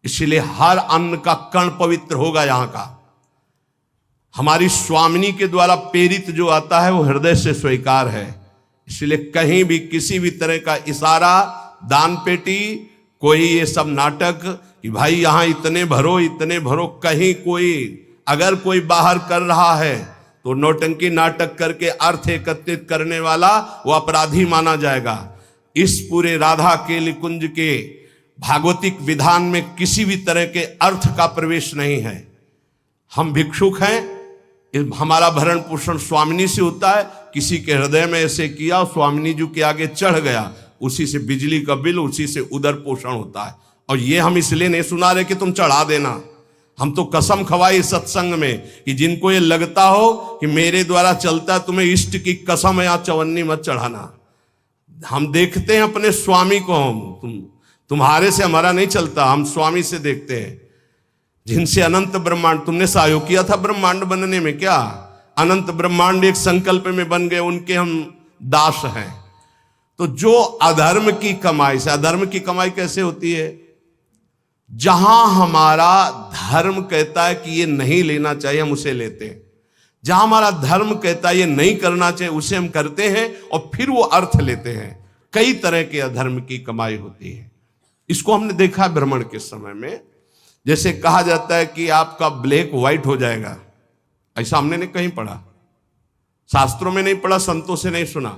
इसलिए हर अन्न का कण पवित्र होगा यहां का। हमारी स्वामिनी के द्वारा प्रेरित जो आता है वो हृदय से स्वीकार है, इसलिए कहीं भी किसी भी तरह का इशारा, दान पेटी, कोई ये सब नाटक कि भाई यहां इतने भरो इतने भरो, कहीं कोई अगर कोई बाहर कर रहा है तो नौटंकी नाटक करके अर्थ एकत्रित करने वाला वो अपराधी माना जाएगा। इस पूरे राधा केली कुंज के भागवतिक विधान में किसी भी तरह के अर्थ का प्रवेश नहीं है। हम भिक्षुक हैं, हमारा भरण पोषण स्वामिनी से होता है। किसी के हृदय में ऐसे किया, स्वामिनी जी के आगे चढ़ गया, उसी से बिजली का बिल, उसी से उदर पोषण होता है। और ये हम इसलिए नहीं सुना रहे कि तुम चढ़ा देना, हम तो कसम खवाई सत्संग में कि जिनको ये लगता हो कि मेरे द्वारा चलता है, तुम्हें इष्ट की कसम है, यहाँ चवन्नी मत चढ़ाना। हम देखते हैं अपने स्वामी को, तुम्हारे से हमारा नहीं चलता, हम स्वामी से देखते हैं जिनसे अनंत ब्रह्मांड, तुमने सहयोग किया था ब्रह्मांड बनने में क्या? अनंत ब्रह्मांड एक संकल्प में बन गए, उनके हम दास हैं। तो जो अधर्म की कमाई से, अधर्म की कमाई कैसे होती है? जहां हमारा धर्म कहता है कि ये नहीं लेना चाहिए, हम उसे लेते हैं। जहां हमारा धर्म कहता है ये नहीं करना चाहिए, उसे हम करते हैं और फिर वो अर्थ लेते हैं। कई तरह के अधर्म की कमाई होती है। इसको हमने देखा भ्रमण के समय में। जैसे कहा जाता है कि आपका ब्लैक व्हाइट हो जाएगा, ऐसा हमने नहीं कहीं पढ़ा, शास्त्रों में नहीं पढ़ा, संतों से नहीं सुना।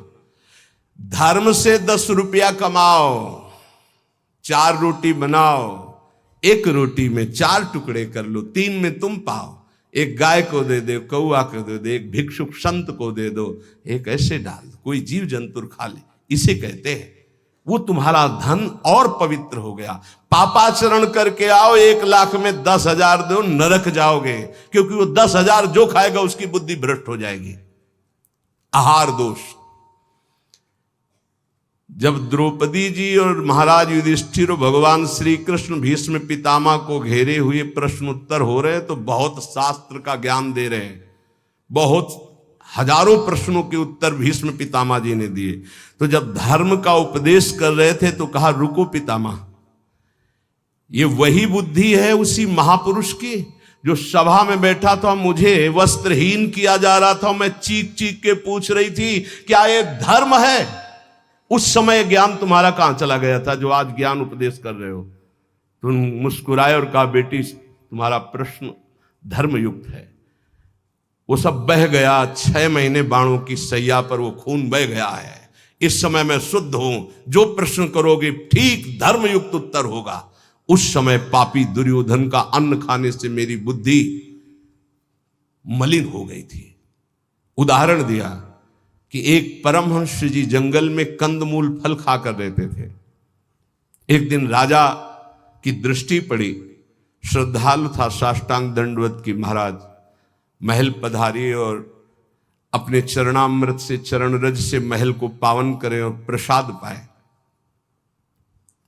धर्म से 10 रुपया कमाओ, 4 रोटी बनाओ, 1 रोटी में 4 टुकड़े कर लो, 3 में तुम पाओ। एक गाय को दे दो, कौआ को दे दो, एक भिक्षुक संत को दे दो, एक ऐसे डाल दो, कोई जीव जंतु खा ले, इसे कहते हैं। वो तुम्हारा धन और पवित्र हो गया। पापाचरण करके आओ, 1 लाख में 10,000 दो, नरक जाओगे, क्योंकि वो 10,000 जो खाएगा उसकी बुद्धि भ्रष्ट हो जाएगी। आहार दोष। जब द्रौपदी जी और महाराज युधिष्ठिर और भगवान श्री कृष्ण भीष्म पितामह को घेरे हुए प्रश्नोत्तर हो रहे हैं, तो बहुत शास्त्र का ज्ञान दे रहे हैं, बहुत हजारों प्रश्नों के उत्तर भीष्म पितामह जी ने दिए। तो जब धर्म का उपदेश कर रहे थे तो कहा, रुको पितामह, ये वही बुद्धि है उसी महापुरुष की जो सभा में बैठा था, मुझे वस्त्रहीन किया जा रहा था, मैं चीख चीख के पूछ रही थी क्या ये धर्म है? उस समय ज्ञान तुम्हारा कहां चला गया था जो आज ज्ञान उपदेश कर रहे हो? तुम मुस्कुराए और कहा, बेटी तुम्हारा प्रश्न धर्मयुक्त है। वो सब बह गया, 6 महीने बाणों की सैया पर वो खून बह गया है। इस समय मैं शुद्ध हूं, जो प्रश्न करोगे ठीक धर्मयुक्त उत्तर होगा। उस समय पापी दुर्योधन का अन्न खाने से मेरी बुद्धि मलिन हो गई थी। उदाहरण दिया कि एक परमहंस जी जंगल में कंदमूल फल खाकर रहते थे। एक दिन राजा की दृष्टि पड़ी, श्रद्धालु था, साष्टांग दंडवत की, महाराज महल पधारी और अपने चरणामृत से, चरण रज से महल को पावन करें और प्रसाद पाए।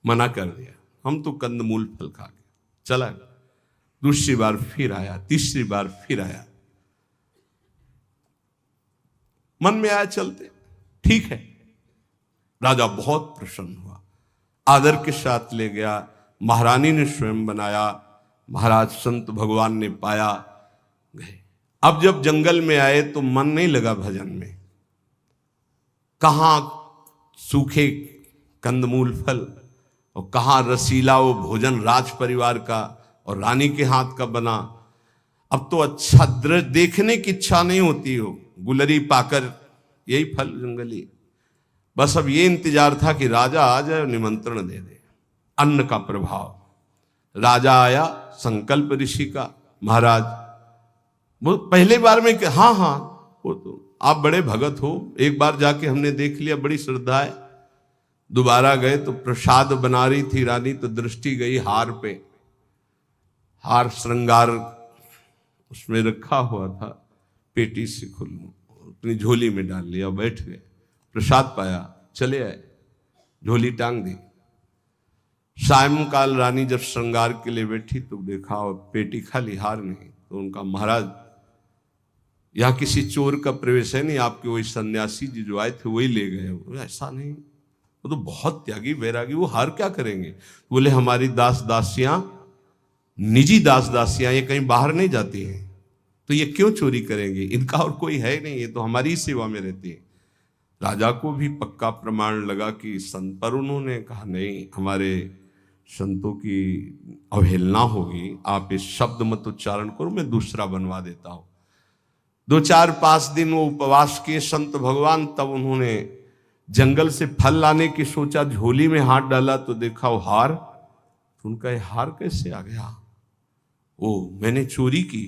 मना कर दिया, हम तो कंदमूल फल खा गए, चला। दूसरी बार फिर आया, तीसरी बार फिर आया, मन में आया चलते, ठीक है। राजा बहुत प्रसन्न हुआ, आदर के साथ ले गया, महारानी ने स्वयं बनाया, महाराज संत भगवान ने पाया, गए। अब जब जंगल में आए तो मन नहीं लगा भजन में। कहां सूखे कंदमूल फल और कहां रसीला वो भोजन राज परिवार का और रानी के हाथ का बना। अब तो अच्छा दृश्य देखने की इच्छा नहीं होती हो, गुलरी पाकर, यही फल जंगली। बस अब ये इंतजार था कि राजा आ जाए और निमंत्रण दे दे। अन्न का प्रभाव। राजा आया, संकल्प ऋषि का, महाराज वो पहले बार में कि हाँ हाँ वो तो आप बड़े भगत हो, एक बार जाके हमने देख लिया, बड़ी श्रद्धा है, दोबारा गए तो प्रसाद बना रही थी रानी, तो दृष्टि गई हार पे। हार श्रृंगार उसमें रखा हुआ था, पेटी से खुल अपनी झोली में डाल लिया, बैठ गए, प्रसाद पाया, चले आए, झोली टांग दी। सायंकाल रानी जब श्रृंगार के लिए बैठी तो देखा पेटी खाली, हार नहीं। तो उनका महाराज, यहाँ किसी चोर का प्रवेश है नहीं, आपके वही सन्यासी जी जो आए थे वही ले गए। ऐसा नहीं, वो तो बहुत त्यागी वैरागी, वो हार क्या करेंगे? बोले हमारी दास दासियां, निजी दास दासियां, ये कहीं बाहर नहीं जाती हैं, तो ये क्यों चोरी करेंगे? इनका और कोई है नहीं, ये तो हमारी ही सेवा में रहती है। राजा को भी पक्का प्रमाण लगा कि संत, पर उन्होंने कहा नहीं, हमारे संतों की अवहेलना होगी, आप इस शब्द मत उच्चारण करो, मैं दूसरा बनवा देता हूं। 2-4-5 दिन वो उपवास किए संत भगवान, तब उन्होंने जंगल से फल लाने की सोचा, झोली में हाथ डाला तो देखा वो हार। तो उनका ये हार कैसे आ गया? ओ, मैंने चोरी की,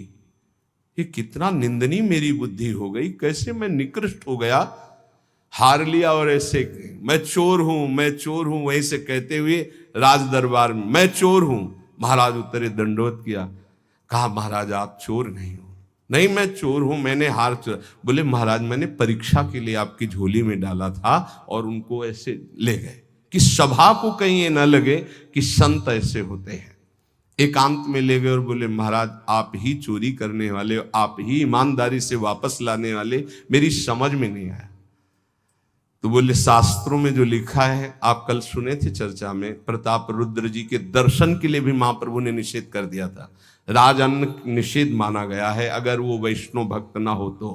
ये कितना निंदनीय मेरी बुद्धि हो गई, कैसे मैं निकृष्ट हो गया, हार लिया और ऐसे मैं चोर हूं, मैं चोर हूं, वहीं से कहते हुए राज दरबार में मैं चोर हूं। महाराज उतरे, दंडवत किया, कहा महाराज आप चोर नहीं हो। नहीं मैं चोर हूं, मैंने हार चोर। बोले महाराज मैंने परीक्षा के लिए आपकी झोली में डाला था और उनको ऐसे ले गए, कि सभा को कहीं ये न लगे कि संत ऐसे होते हैं। एकांत में ले गए और बोले महाराज आप ही चोरी करने वाले, आप ही ईमानदारी से वापस लाने वाले, मेरी समझ में नहीं आया। तो बोले शास्त्रों में जो लिखा है, आप कल सुने थे चर्चा में, प्रताप रुद्र जी के दर्शन के लिए भी महाप्रभु ने निषेध कर दिया था, राज अन्न निषेध माना गया है अगर वो वैष्णव भक्त ना हो तो।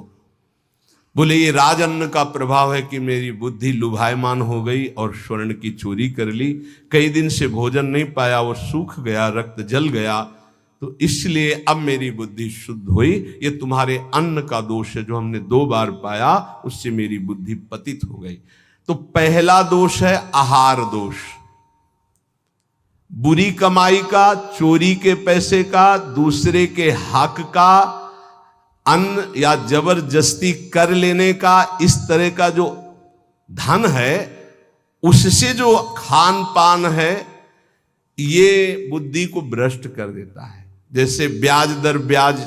बोले ये राज अन्न का प्रभाव है कि मेरी बुद्धि लुभायमान हो गई और स्वर्ण की चोरी कर ली, कई दिन से भोजन नहीं पाया, वो सूख गया, रक्त जल गया, तो इसलिए अब मेरी बुद्धि शुद्ध हुई। ये तुम्हारे अन्न का दोष है जो हमने 2 बार पाया, उससे मेरी बुद्धि पतित हो गई। तो पहला दोष है आहार दोष, बुरी कमाई का, चोरी के पैसे का, दूसरे के हक का, अन्न या जबरदस्ती कर लेने का, इस तरह का जो धन है उससे जो खान पान है, ये बुद्धि को भ्रष्ट कर देता है। जैसे ब्याज दर ब्याज,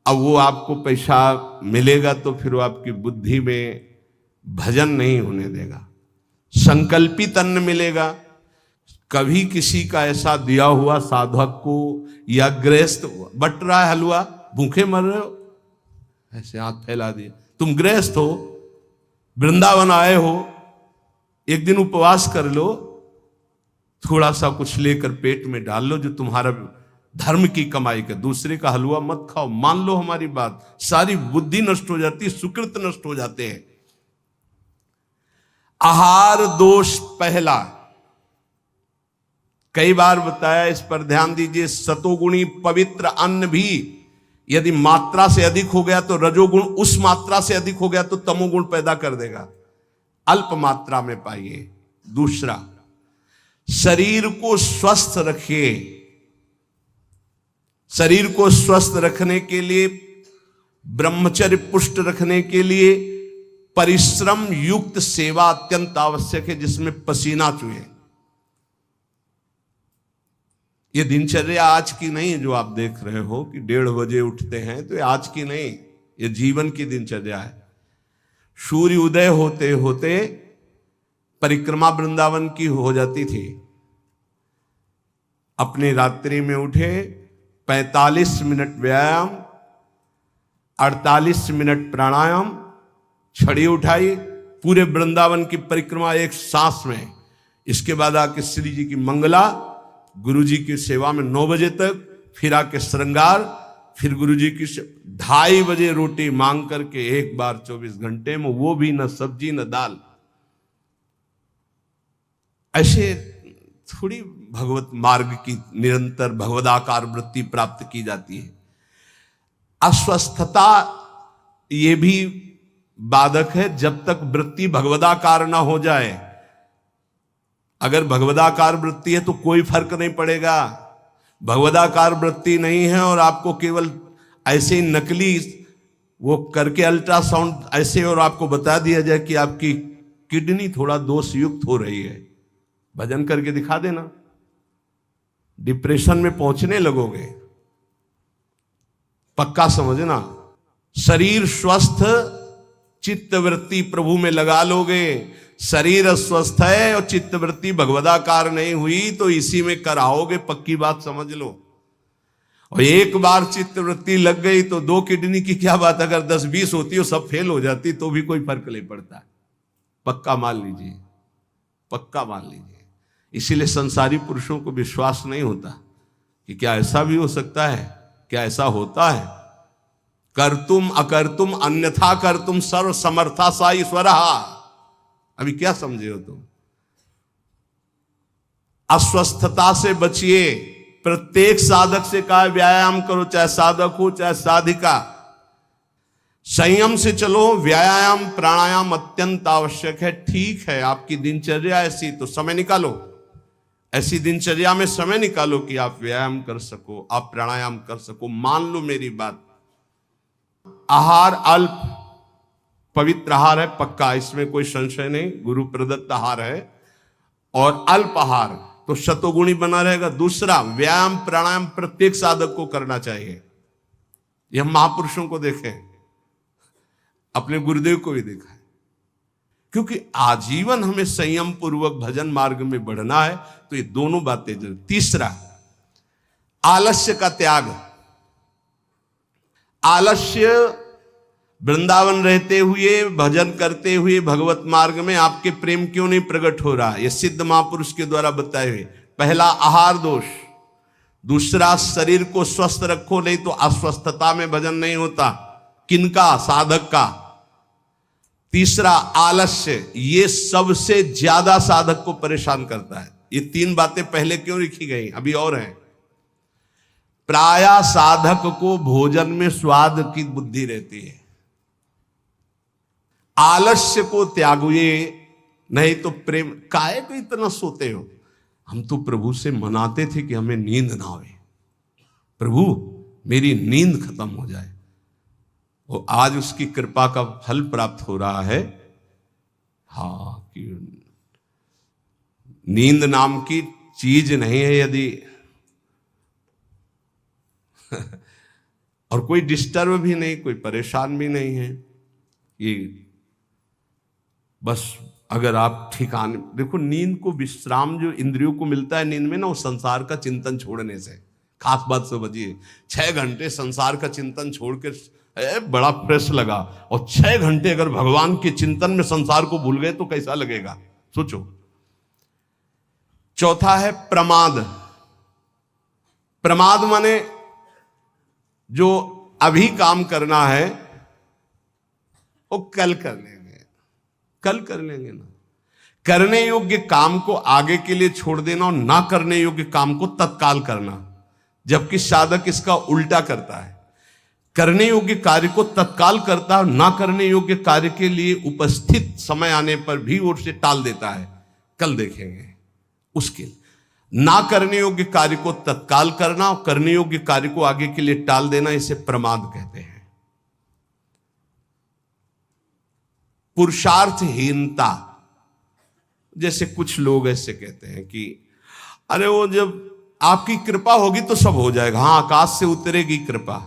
अब वो आपको पैसा मिलेगा तो फिर वो आपकी बुद्धि में भजन नहीं होने देगा। संकल्पित अन्न मिलेगा, कभी किसी का ऐसा दिया हुआ साधक को या गृहस्थ बट रहा है हलवा, भूखे मर रहे हो, ऐसे हाथ फैला दिया, तुम गृहस्थ हो, वृंदावन आए हो, एक दिन उपवास कर लो, थोड़ा सा कुछ लेकर पेट में डाल लो जो तुम्हारा धर्म की कमाई का, दूसरे का हलवा मत खाओ। मान लो हमारी बात, सारी बुद्धि नष्ट हो जाती, सुकृत नष्ट हो जाते हैं। आहार दोष पहला, कई बार बताया, इस पर ध्यान दीजिए। सतोगुणी पवित्र अन्न भी यदि मात्रा से अधिक हो गया तो रजोगुण, उस मात्रा से अधिक हो गया तो तमोगुण पैदा कर देगा, अल्प मात्रा में पाइए। दूसरा, शरीर को स्वस्थ रखिए। शरीर को स्वस्थ रखने के लिए, ब्रह्मचर्य पुष्ट रखने के लिए परिश्रम युक्त सेवा अत्यंत आवश्यक है, जिसमें पसीना चुहे। ये दिनचर्या आज की नहीं है जो आप देख रहे हो कि 1:30 बजे उठते हैं, तो ये आज की नहीं, ये जीवन की दिनचर्या है। सूर्य उदय होते होते परिक्रमा वृंदावन की हो जाती थी, अपनी रात्रि में उठे, 45 मिनट व्यायाम, 48 मिनट प्राणायाम, छड़ी उठाई, पूरे वृंदावन की परिक्रमा एक सांस में। इसके बाद आके श्री जी की मंगला, गुरु जी की सेवा में 9 बजे तक, फिर आके श्रृंगार, फिर गुरु जी की 2:30 बजे रोटी मांग करके एक बार 24 घंटे में, वो भी न सब्जी न दाल। ऐसे थोड़ी भगवत मार्ग की निरंतर भगवदाकार वृत्ति प्राप्त की जाती है। अस्वस्थता ये भी बाधक है, जब तक वृत्ति भगवदाकार ना हो जाए। अगर भगवदाकार वृत्ति है तो कोई फर्क नहीं पड़ेगा। भगवदाकार वृत्ति नहीं है और आपको केवल ऐसे ही नकली वो करके अल्ट्रासाउंड ऐसे और आपको बता दिया जाए कि आपकी किडनी थोड़ा दोष युक्त हो रही है, भजन करके दिखा देना, डिप्रेशन में पहुंचने लगोगे। पक्का समझना, शरीर स्वस्थ, चित्तवृत्ति प्रभु में लगा लोगे। शरीर अस्वस्थ है और चित्तवृत्ति भगवदाकार नहीं हुई तो इसी में कराओगे, पक्की बात समझ लो। और एक बार चित्तवृत्ति लग गई तो 2 किडनी की क्या बात, अगर 10-20 होती हो सब फेल हो जाती तो भी कोई फर्क नहीं पड़ता। पक्का मान लीजिए, पक्का मान लीजिए। इसीलिए संसारी पुरुषों को विश्वास नहीं होता कि क्या ऐसा भी हो सकता है, क्या ऐसा होता है। कर्तुम अकर्तुम अन्यथा कर्तुम सर्व समर्था सा ईश्वरः। अभी क्या समझे हो तुम? अस्वस्थता से बचिए। प्रत्येक साधक से कहा व्यायाम करो, चाहे साधक हो चाहे साधिका। संयम से चलो, व्यायाम प्राणायाम अत्यंत आवश्यक है। ठीक है, आपकी दिनचर्या ऐसी तो समय निकालो, ऐसी दिनचर्या में समय निकालो कि आप व्यायाम कर सको, आप प्राणायाम कर सको। मान लो मेरी बात, आहार अल्प पवित्र आहार है, पक्का, इसमें कोई संशय नहीं, गुरु प्रदत्त आहार है। और अल्प आहार तो शतोगुणी बना रहेगा। दूसरा, व्यायाम प्राणायाम प्रत्येक साधक को करना चाहिए। यह महापुरुषों को देखें, अपने गुरुदेव को भी देखा है, क्योंकि आजीवन हमें संयम पूर्वक भजन मार्ग में बढ़ना है। तो ये दोनों बातें जरूर। तीसरा, आलस्य का त्याग। आलस्य, वृंदावन रहते हुए भजन करते हुए भगवत मार्ग में आपके प्रेम क्यों नहीं प्रकट हो रहा? यह सिद्ध महापुरुष के द्वारा बताए हुए। पहला, आहार दोष। दूसरा, शरीर को स्वस्थ रखो, नहीं तो अस्वस्थता में भजन नहीं होता। किनका? साधक का। तीसरा, आलस्य। ये सबसे ज्यादा साधक को परेशान करता है। ये 3 बातें पहले क्यों लिखी गई? अभी और हैं। प्रायः साधक को भोजन में स्वाद की बुद्धि रहती है। आलस्य को त्यागिए, नहीं तो प्रेम। काहे को इतना सोते हो? हम तो प्रभु से मनाते थे कि हमें नींद ना आवे, प्रभु मेरी नींद खत्म हो जाए। वो आज उसकी कृपा का फल प्राप्त हो रहा है। हाँ, कि नींद नाम की चीज नहीं है यदि और कोई डिस्टर्ब भी नहीं, कोई परेशान भी नहीं है। ये बस अगर आप ठिकाने देखो, नींद को विश्राम जो इंद्रियों को मिलता है नींद में ना, वो संसार का चिंतन छोड़ने से। खास बात समझिए, 6 घंटे संसार का चिंतन छोड़ के बड़ा फ्रेश लगा, और 6 घंटे अगर भगवान के चिंतन में संसार को भूल गए तो कैसा लगेगा, सोचो। चौथा है प्रमाद। प्रमाद माने जो अभी काम करना है वो कल कर लेंगे, कल कर लेंगे ना। करने योग्य काम को आगे के लिए छोड़ देना और ना करने योग्य काम को तत्काल करना, जबकि साधक इसका उल्टा करता है। करने योग्य कार्य को तत्काल करता है, ना करने योग्य कार्य के लिए उपस्थित समय आने पर भी वो उसे टाल देता है, कल देखेंगे। उसके ना करने योग्य कार्य को तत्काल करना और करने योग्य कार्य को आगे के लिए टाल देना, इसे प्रमाद कहते हैं। पुरुषार्थहीनता, जैसे कुछ लोग ऐसे कहते हैं कि अरे वो जब आपकी कृपा होगी तो सब हो जाएगा। हाँ, आकाश से उतरेगी कृपा।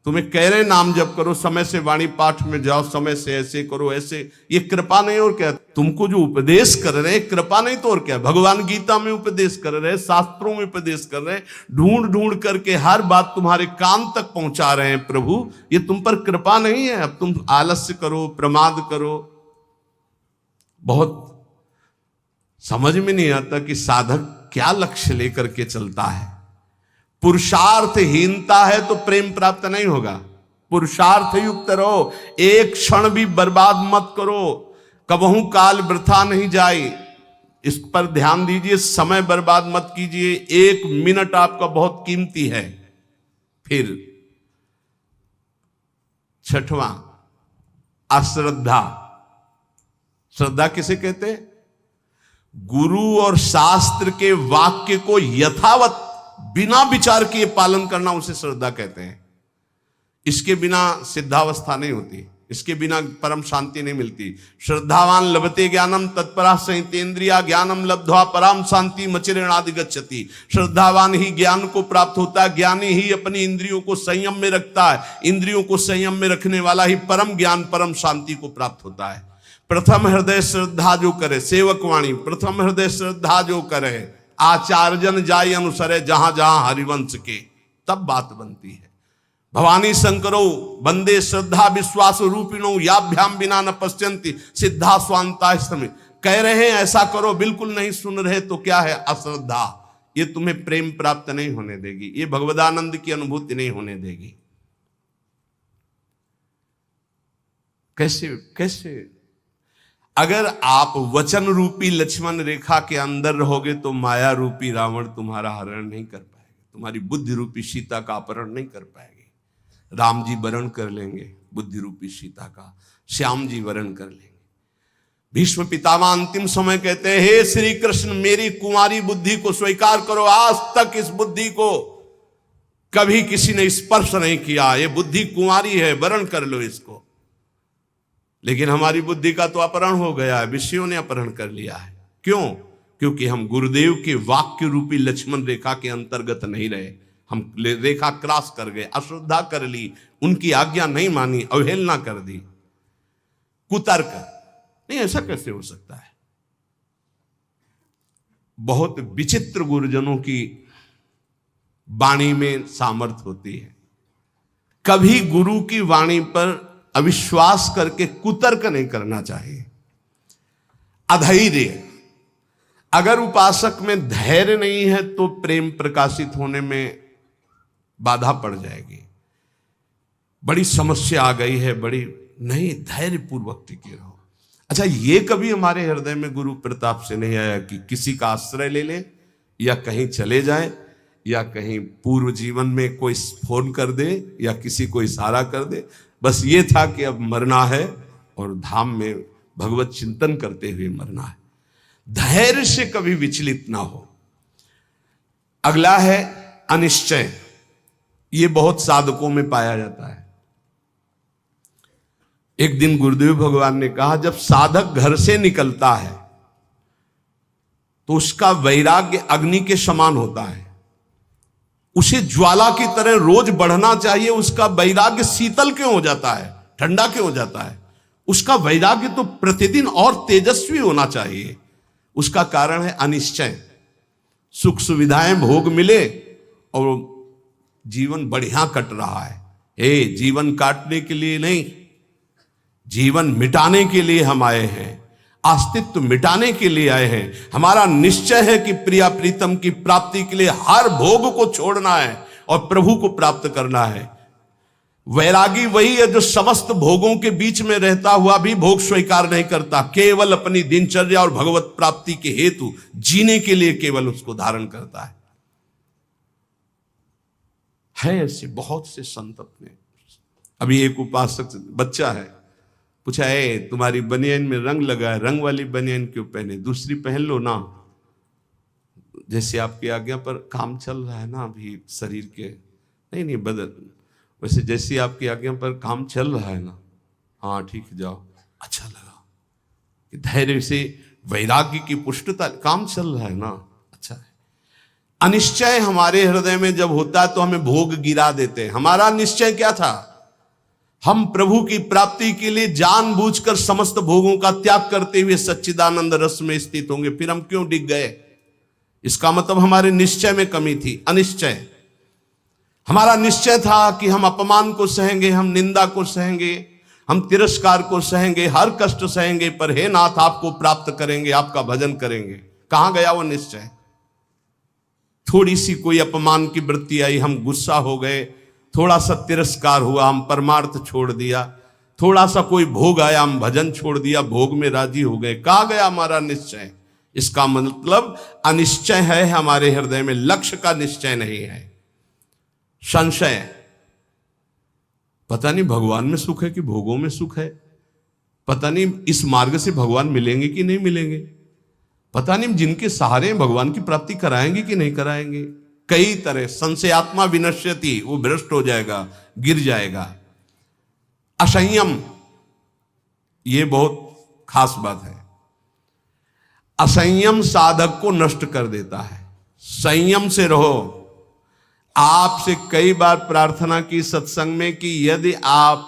तुम्हें कह रहे नाम जप करो, समय से वाणी पाठ में जाओ, समय से ऐसे करो ऐसे, ये कृपा नहीं और क्या? तुमको जो उपदेश कर रहे हैं कृपा नहीं तो और क्या? भगवान गीता में उपदेश कर रहे हैं, शास्त्रों में उपदेश कर रहे हैं, ढूंढ ढूंढ करके हर बात तुम्हारे कान तक पहुंचा रहे हैं प्रभु, ये तुम पर कृपा नहीं है? अब तुम आलस्य करो, प्रमाद करो। बहुत समझ में नहीं आता कि साधक क्या लक्ष्य लेकर के चलता है। पुरुषार्थहीनता है तो प्रेम प्राप्त नहीं होगा। पुरुषार्थ युक्त रहो, एक क्षण भी बर्बाद मत करो, कबहू काल वृथा नहीं जाए, इस पर ध्यान दीजिए। समय बर्बाद मत कीजिए, 1 मिनट आपका बहुत कीमती है। फिर 6वां, अश्रद्धा। श्रद्धा किसे कहते हैं? गुरु और शास्त्र के वाक्य को यथावत बिना विचार किए पालन करना, उसे श्रद्धा कहते हैं। इसके बिना सिद्धावस्था नहीं होती। इसके बिना परम शांति नहीं मिलती। श्रद्धावान लभते ज्ञानम तत्परा संहितेन्द्रिया ज्ञानम लब्ध्वा परम शांति मचिरेणादि गच्छति। श्रद्धावान ही ज्ञान को प्राप्त होता है, ज्ञानी ही अपनी इंद्रियों को संयम में रखता है, इंद्रियों को संयम में रखने वाला ही परम ज्ञान परम शांति को प्राप्त होता है। प्रथम हृदय श्रद्धा जो करे, सेवक वाणी प्रथम हृदय श्रद्धा जो करे, आचार्यजन जाय अनुसरे जहां जहां हरिवंश के, तब बात बनती है। भवानी शंकरो बंदे श्रद्धा विश्वास रूपिणो याभ्याम बिना न पश्यंती सिद्धा स्वांता समय। कह रहे हैं ऐसा करो, बिल्कुल नहीं सुन रहे तो क्या है? अश्रद्धा। ये तुम्हें प्रेम प्राप्त नहीं होने देगी, ये भगवदानंद की अनुभूति नहीं होने देगी। कैसे कैसे? अगर आप वचन रूपी लक्ष्मण रेखा के अंदर रहोगे तो माया रूपी रावण तुम्हारा हरण नहीं कर पाएगा, तुम्हारी बुद्धि रूपी सीता का अपहरण नहीं कर पाएगी। राम जी वरण कर लेंगे बुद्धि रूपी सीता का, श्याम जी वरण कर लेंगे। भीष्म पितामह अंतिम समय कहते हैं, हे श्री कृष्ण मेरी कुंवारी बुद्धि को स्वीकार करो, आज तक इस बुद्धि को कभी किसी ने स्पर्श नहीं किया, ये बुद्धि कुंवारी है, वरण कर लो इसको। लेकिन हमारी बुद्धि का तो अपहरण हो गया है, विषयों ने अपहरण कर लिया है। क्यों? क्योंकि हम गुरुदेव के वाक्य रूपी लक्ष्मण रेखा के अंतर्गत नहीं रहे, हम रेखा क्रॉस कर गए, अश्रद्धा कर ली, उनकी आज्ञा नहीं मानी, अवहेलना कर दी, कुतर्क। नहीं, ऐसा कैसे हो सकता है? बहुत विचित्र गुरुजनों की वाणी में सामर्थ्य होती है। कभी गुरु की वाणी पर अविश्वास करके कुतर्क नहीं करना चाहिए। अधैर्य, अगर उपासक में धैर्य नहीं है तो प्रेम प्रकाशित होने में बाधा पड़ जाएगी। बड़ी समस्या आ गई है, बड़ी नहीं, धैर्य पूर्वक टिके रहो। अच्छा, ये कभी हमारे हृदय में गुरु प्रताप से नहीं आया कि किसी का आश्रय ले ले या कहीं चले जाए या कहीं पूर्व जीवन में कोई फोन कर दे या किसी को इशारा कर दे, बस ये था कि अब मरना है और धाम में भगवत चिंतन करते हुए मरना है। धैर्य से कभी विचलित ना हो। अगला है अनिश्चय। ये बहुत साधकों में पाया जाता है। एक दिन गुरुदेव भगवान ने कहा, जब साधक घर से निकलता है तो उसका वैराग्य अग्नि के समान होता है, उसे ज्वाला की तरह रोज बढ़ना चाहिए। उसका वैराग्य शीतल क्यों हो जाता है, ठंडा क्यों हो जाता है? उसका वैराग्य तो प्रतिदिन और तेजस्वी होना चाहिए। उसका कारण है अनिश्चय। सुख सुविधाएं भोग मिले और जीवन बढ़िया कट रहा है। हे, जीवन काटने के लिए नहीं, जीवन मिटाने के लिए हम आए हैं, अस्तित्व मिटाने के लिए आए हैं। हमारा निश्चय है कि प्रिया प्रीतम की प्राप्ति के लिए हर भोग को छोड़ना है और प्रभु को प्राप्त करना है। वैरागी वही है जो समस्त भोगों के बीच में रहता हुआ भी भोग स्वीकार नहीं करता, केवल अपनी दिनचर्या और भगवत प्राप्ति के हेतु जीने के लिए केवल उसको धारण करता है। ऐसे बहुत से संत अपने। अभी एक उपासक बच्चा है, पूछा, है तुम्हारी बनियान में रंग लगा है, रंग वाली बनियान क्यों पहने, दूसरी पहन लो ना। जैसे आपकी आज्ञा पर काम चल रहा है ना अभी शरीर के, नहीं बदल, वैसे जैसी आपकी आज्ञा पर काम चल रहा है ना, हाँ ठीक है जाओ। अच्छा लगा कि धैर्य से वैराग्य की पुष्टता, काम चल रहा है ना, अच्छा है। अनिश्चय हमारे हृदय में जब होता है तो हमें भोग गिरा देते हैं। हमारा निश्चय क्या था? हम प्रभु की प्राप्ति के लिए जानबूझकर समस्त भोगों का त्याग करते हुए सच्चिदानंद रस में स्थित होंगे, फिर हम क्यों डिग गए? इसका मतलब हमारे निश्चय में कमी थी। अनिश्चय, हमारा निश्चय था कि हम अपमान को सहेंगे, हम निंदा को सहेंगे, हम तिरस्कार को सहेंगे, हर कष्ट सहेंगे, पर हे नाथ आपको प्राप्त करेंगे, आपका भजन करेंगे। कहां गया वो निश्चय? थोड़ी सी कोई अपमान की वृत्ति आई, हम गुस्सा हो गए, थोड़ा सा तिरस्कार हुआ, हम परमार्थ छोड़ दिया, थोड़ा सा कोई भोग आया, हम भजन छोड़ दिया, भोग में राजी हो गए। कहां गया हमारा निश्चय? इसका मतलब अनिश्चय है हमारे हृदय में, लक्ष्य का निश्चय नहीं है। संशय, पता नहीं भगवान में सुख है कि भोगों में सुख है, पता नहीं इस मार्ग से भगवान मिलेंगे कि नहीं मिलेंगे, पता नहीं जिनके सहारे भगवान की प्राप्ति कराएंगे कि नहीं कराएंगे। कई तरह संशयात्मा विनश्यति, वो भ्रष्ट हो जाएगा, गिर जाएगा। असंयम, ये बहुत खास बात है। असंयम साधक को नष्ट कर देता है। संयम से रहो। आपसे कई बार प्रार्थना की सत्संग में कि यदि आप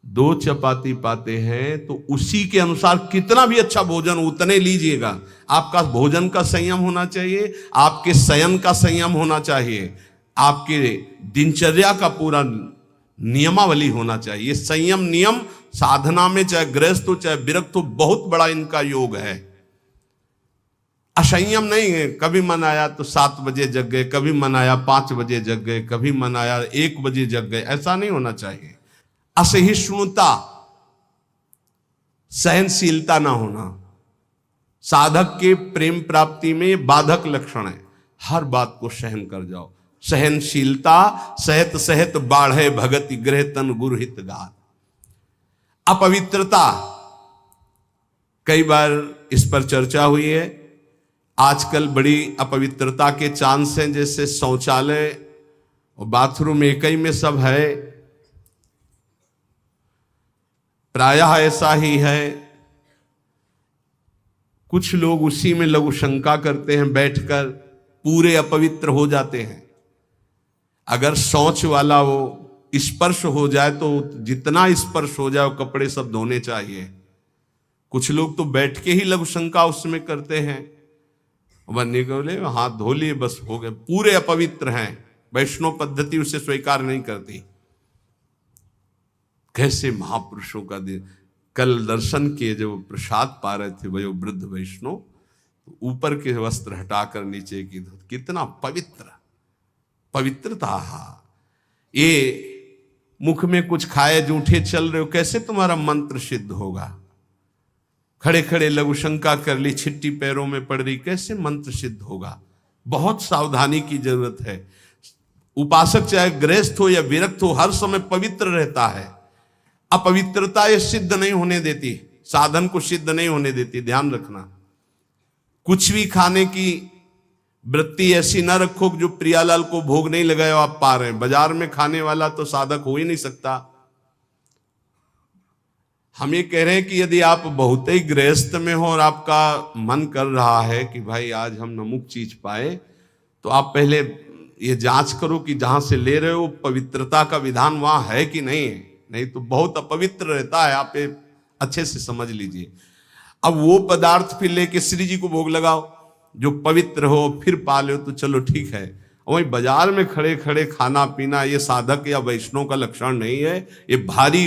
2 चपाती पाते हैं तो उसी के अनुसार कितना भी अच्छा भोजन उतने लीजिएगा। आपका भोजन का संयम होना चाहिए, आपके शयन का संयम होना चाहिए, आपके दिनचर्या का पूरा नियमावली होना चाहिए। संयम नियम साधना में चाहे गृहस्थ हो चाहे विरक्त हो, बहुत बड़ा इनका योग है। असंयम नहीं है। कभी मन आया तो 7 बजे जग गए, कभी मन आया 5 बजे जग गए, कभी मन आया 1 बजे जग गए, ऐसा नहीं होना चाहिए। असहिष्णुता, सहनशीलता ना होना साधक के प्रेम प्राप्ति में बाधक लक्षण है। हर बात को सहन कर जाओ। सहनशीलता सहत सहत बाढ़े भगति गृह तन गुरहित गात। अपवित्रता, कई बार इस पर चर्चा हुई है। आजकल बड़ी अपवित्रता के चांस हैं, जैसे शौचालय और बाथरूम एक ही में सब है, प्रायः ऐसा ही है। कुछ लोग उसी में लघु शंका करते हैं, बैठकर पूरे अपवित्र हो जाते हैं। अगर शौच वाला वो स्पर्श हो जाए तो जितना स्पर्श हो जाए वो कपड़े सब धोने चाहिए। कुछ लोग तो बैठ के ही लघु शंका उसमें करते हैं, बनने को बोले हाथ धो लिए बस हो गए, पूरे अपवित्र हैं। वैष्णव पद्धति उसे स्वीकार नहीं करती। कैसे महापुरुषों का दिन। कल दर्शन किए, जब प्रसाद पा रहे थे वो वृद्ध वैष्णव, तो ऊपर के वस्त्र हटाकर नीचे की धोते। कितना पवित्र, पवित्रता। ये मुख में कुछ खाए जूठे चल रहे हो, कैसे तुम्हारा मंत्र सिद्ध होगा। खड़े खड़े लघु शंका कर ली, छिट्टी पैरों में पड़ रही, कैसे मंत्र सिद्ध होगा। बहुत सावधानी की जरूरत है। उपासक चाहे गृहस्थ हो या विरक्त हो, हर समय पवित्र रहता है। अपवित्रता ये सिद्ध नहीं होने देती, साधन को सिद्ध नहीं होने देती, ध्यान रखना। कुछ भी खाने की वृत्ति ऐसी ना रखो जो प्रियालाल को भोग नहीं लगाए आप पा रहे हैं। बाजार में खाने वाला तो साधक हो ही नहीं सकता। हम ये कह रहे हैं कि यदि आप बहुत ही गृहस्थ में हो और आपका मन कर रहा है कि भाई आज हम नमुक चीज पाए, तो आप पहले ये जांच करो कि जहां से ले रहे हो पवित्रता का विधान वहां है कि नहीं है। नहीं तो बहुत अपवित्र रहता है, आप अच्छे से समझ लीजिए। अब वो पदार्थ फिर लेके श्री जी को भोग लगाओ जो पवित्र हो, फिर पा लो तो चलो ठीक है। वही बाजार में खड़े खड़े खाना पीना ये साधक या वैष्णव का लक्षण नहीं है। ये भारी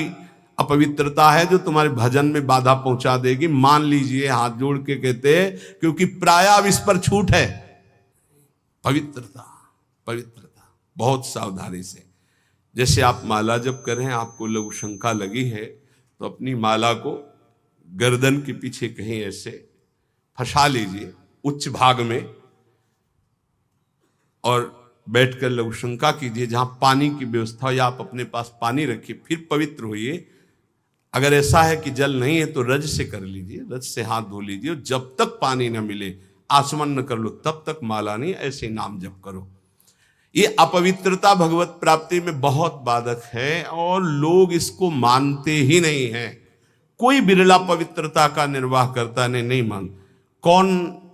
अपवित्रता है जो तुम्हारे भजन में बाधा पहुंचा देगी। मान लीजिए, हाथ जोड़ के कहते हैं, क्योंकि प्रायः अब इस पर छूट है। पवित्रता, पवित्रता बहुत सावधानी से। जैसे आप माला जप कर रहे हैं, आपको लघु शंका लगी है, तो अपनी माला को गर्दन के पीछे कहीं ऐसे फंसा लीजिए उच्च भाग में, और बैठकर लघु शंका कीजिए। जहां पानी की व्यवस्था हो या आप अपने पास पानी रखिए, फिर पवित्र होइए। अगर ऐसा है कि जल नहीं है तो रज से कर लीजिए, रज से हाथ धो लीजिए। जब तक पानी न मिले, आचमन न कर लो, तब तक माला नहीं, ऐसे नाम जप करो। ये अपवित्रता भगवत प्राप्ति में बहुत बाधक है और लोग इसको मानते ही नहीं है। कोई बिरला पवित्रता का निर्वाह करता नहीं मान। कौन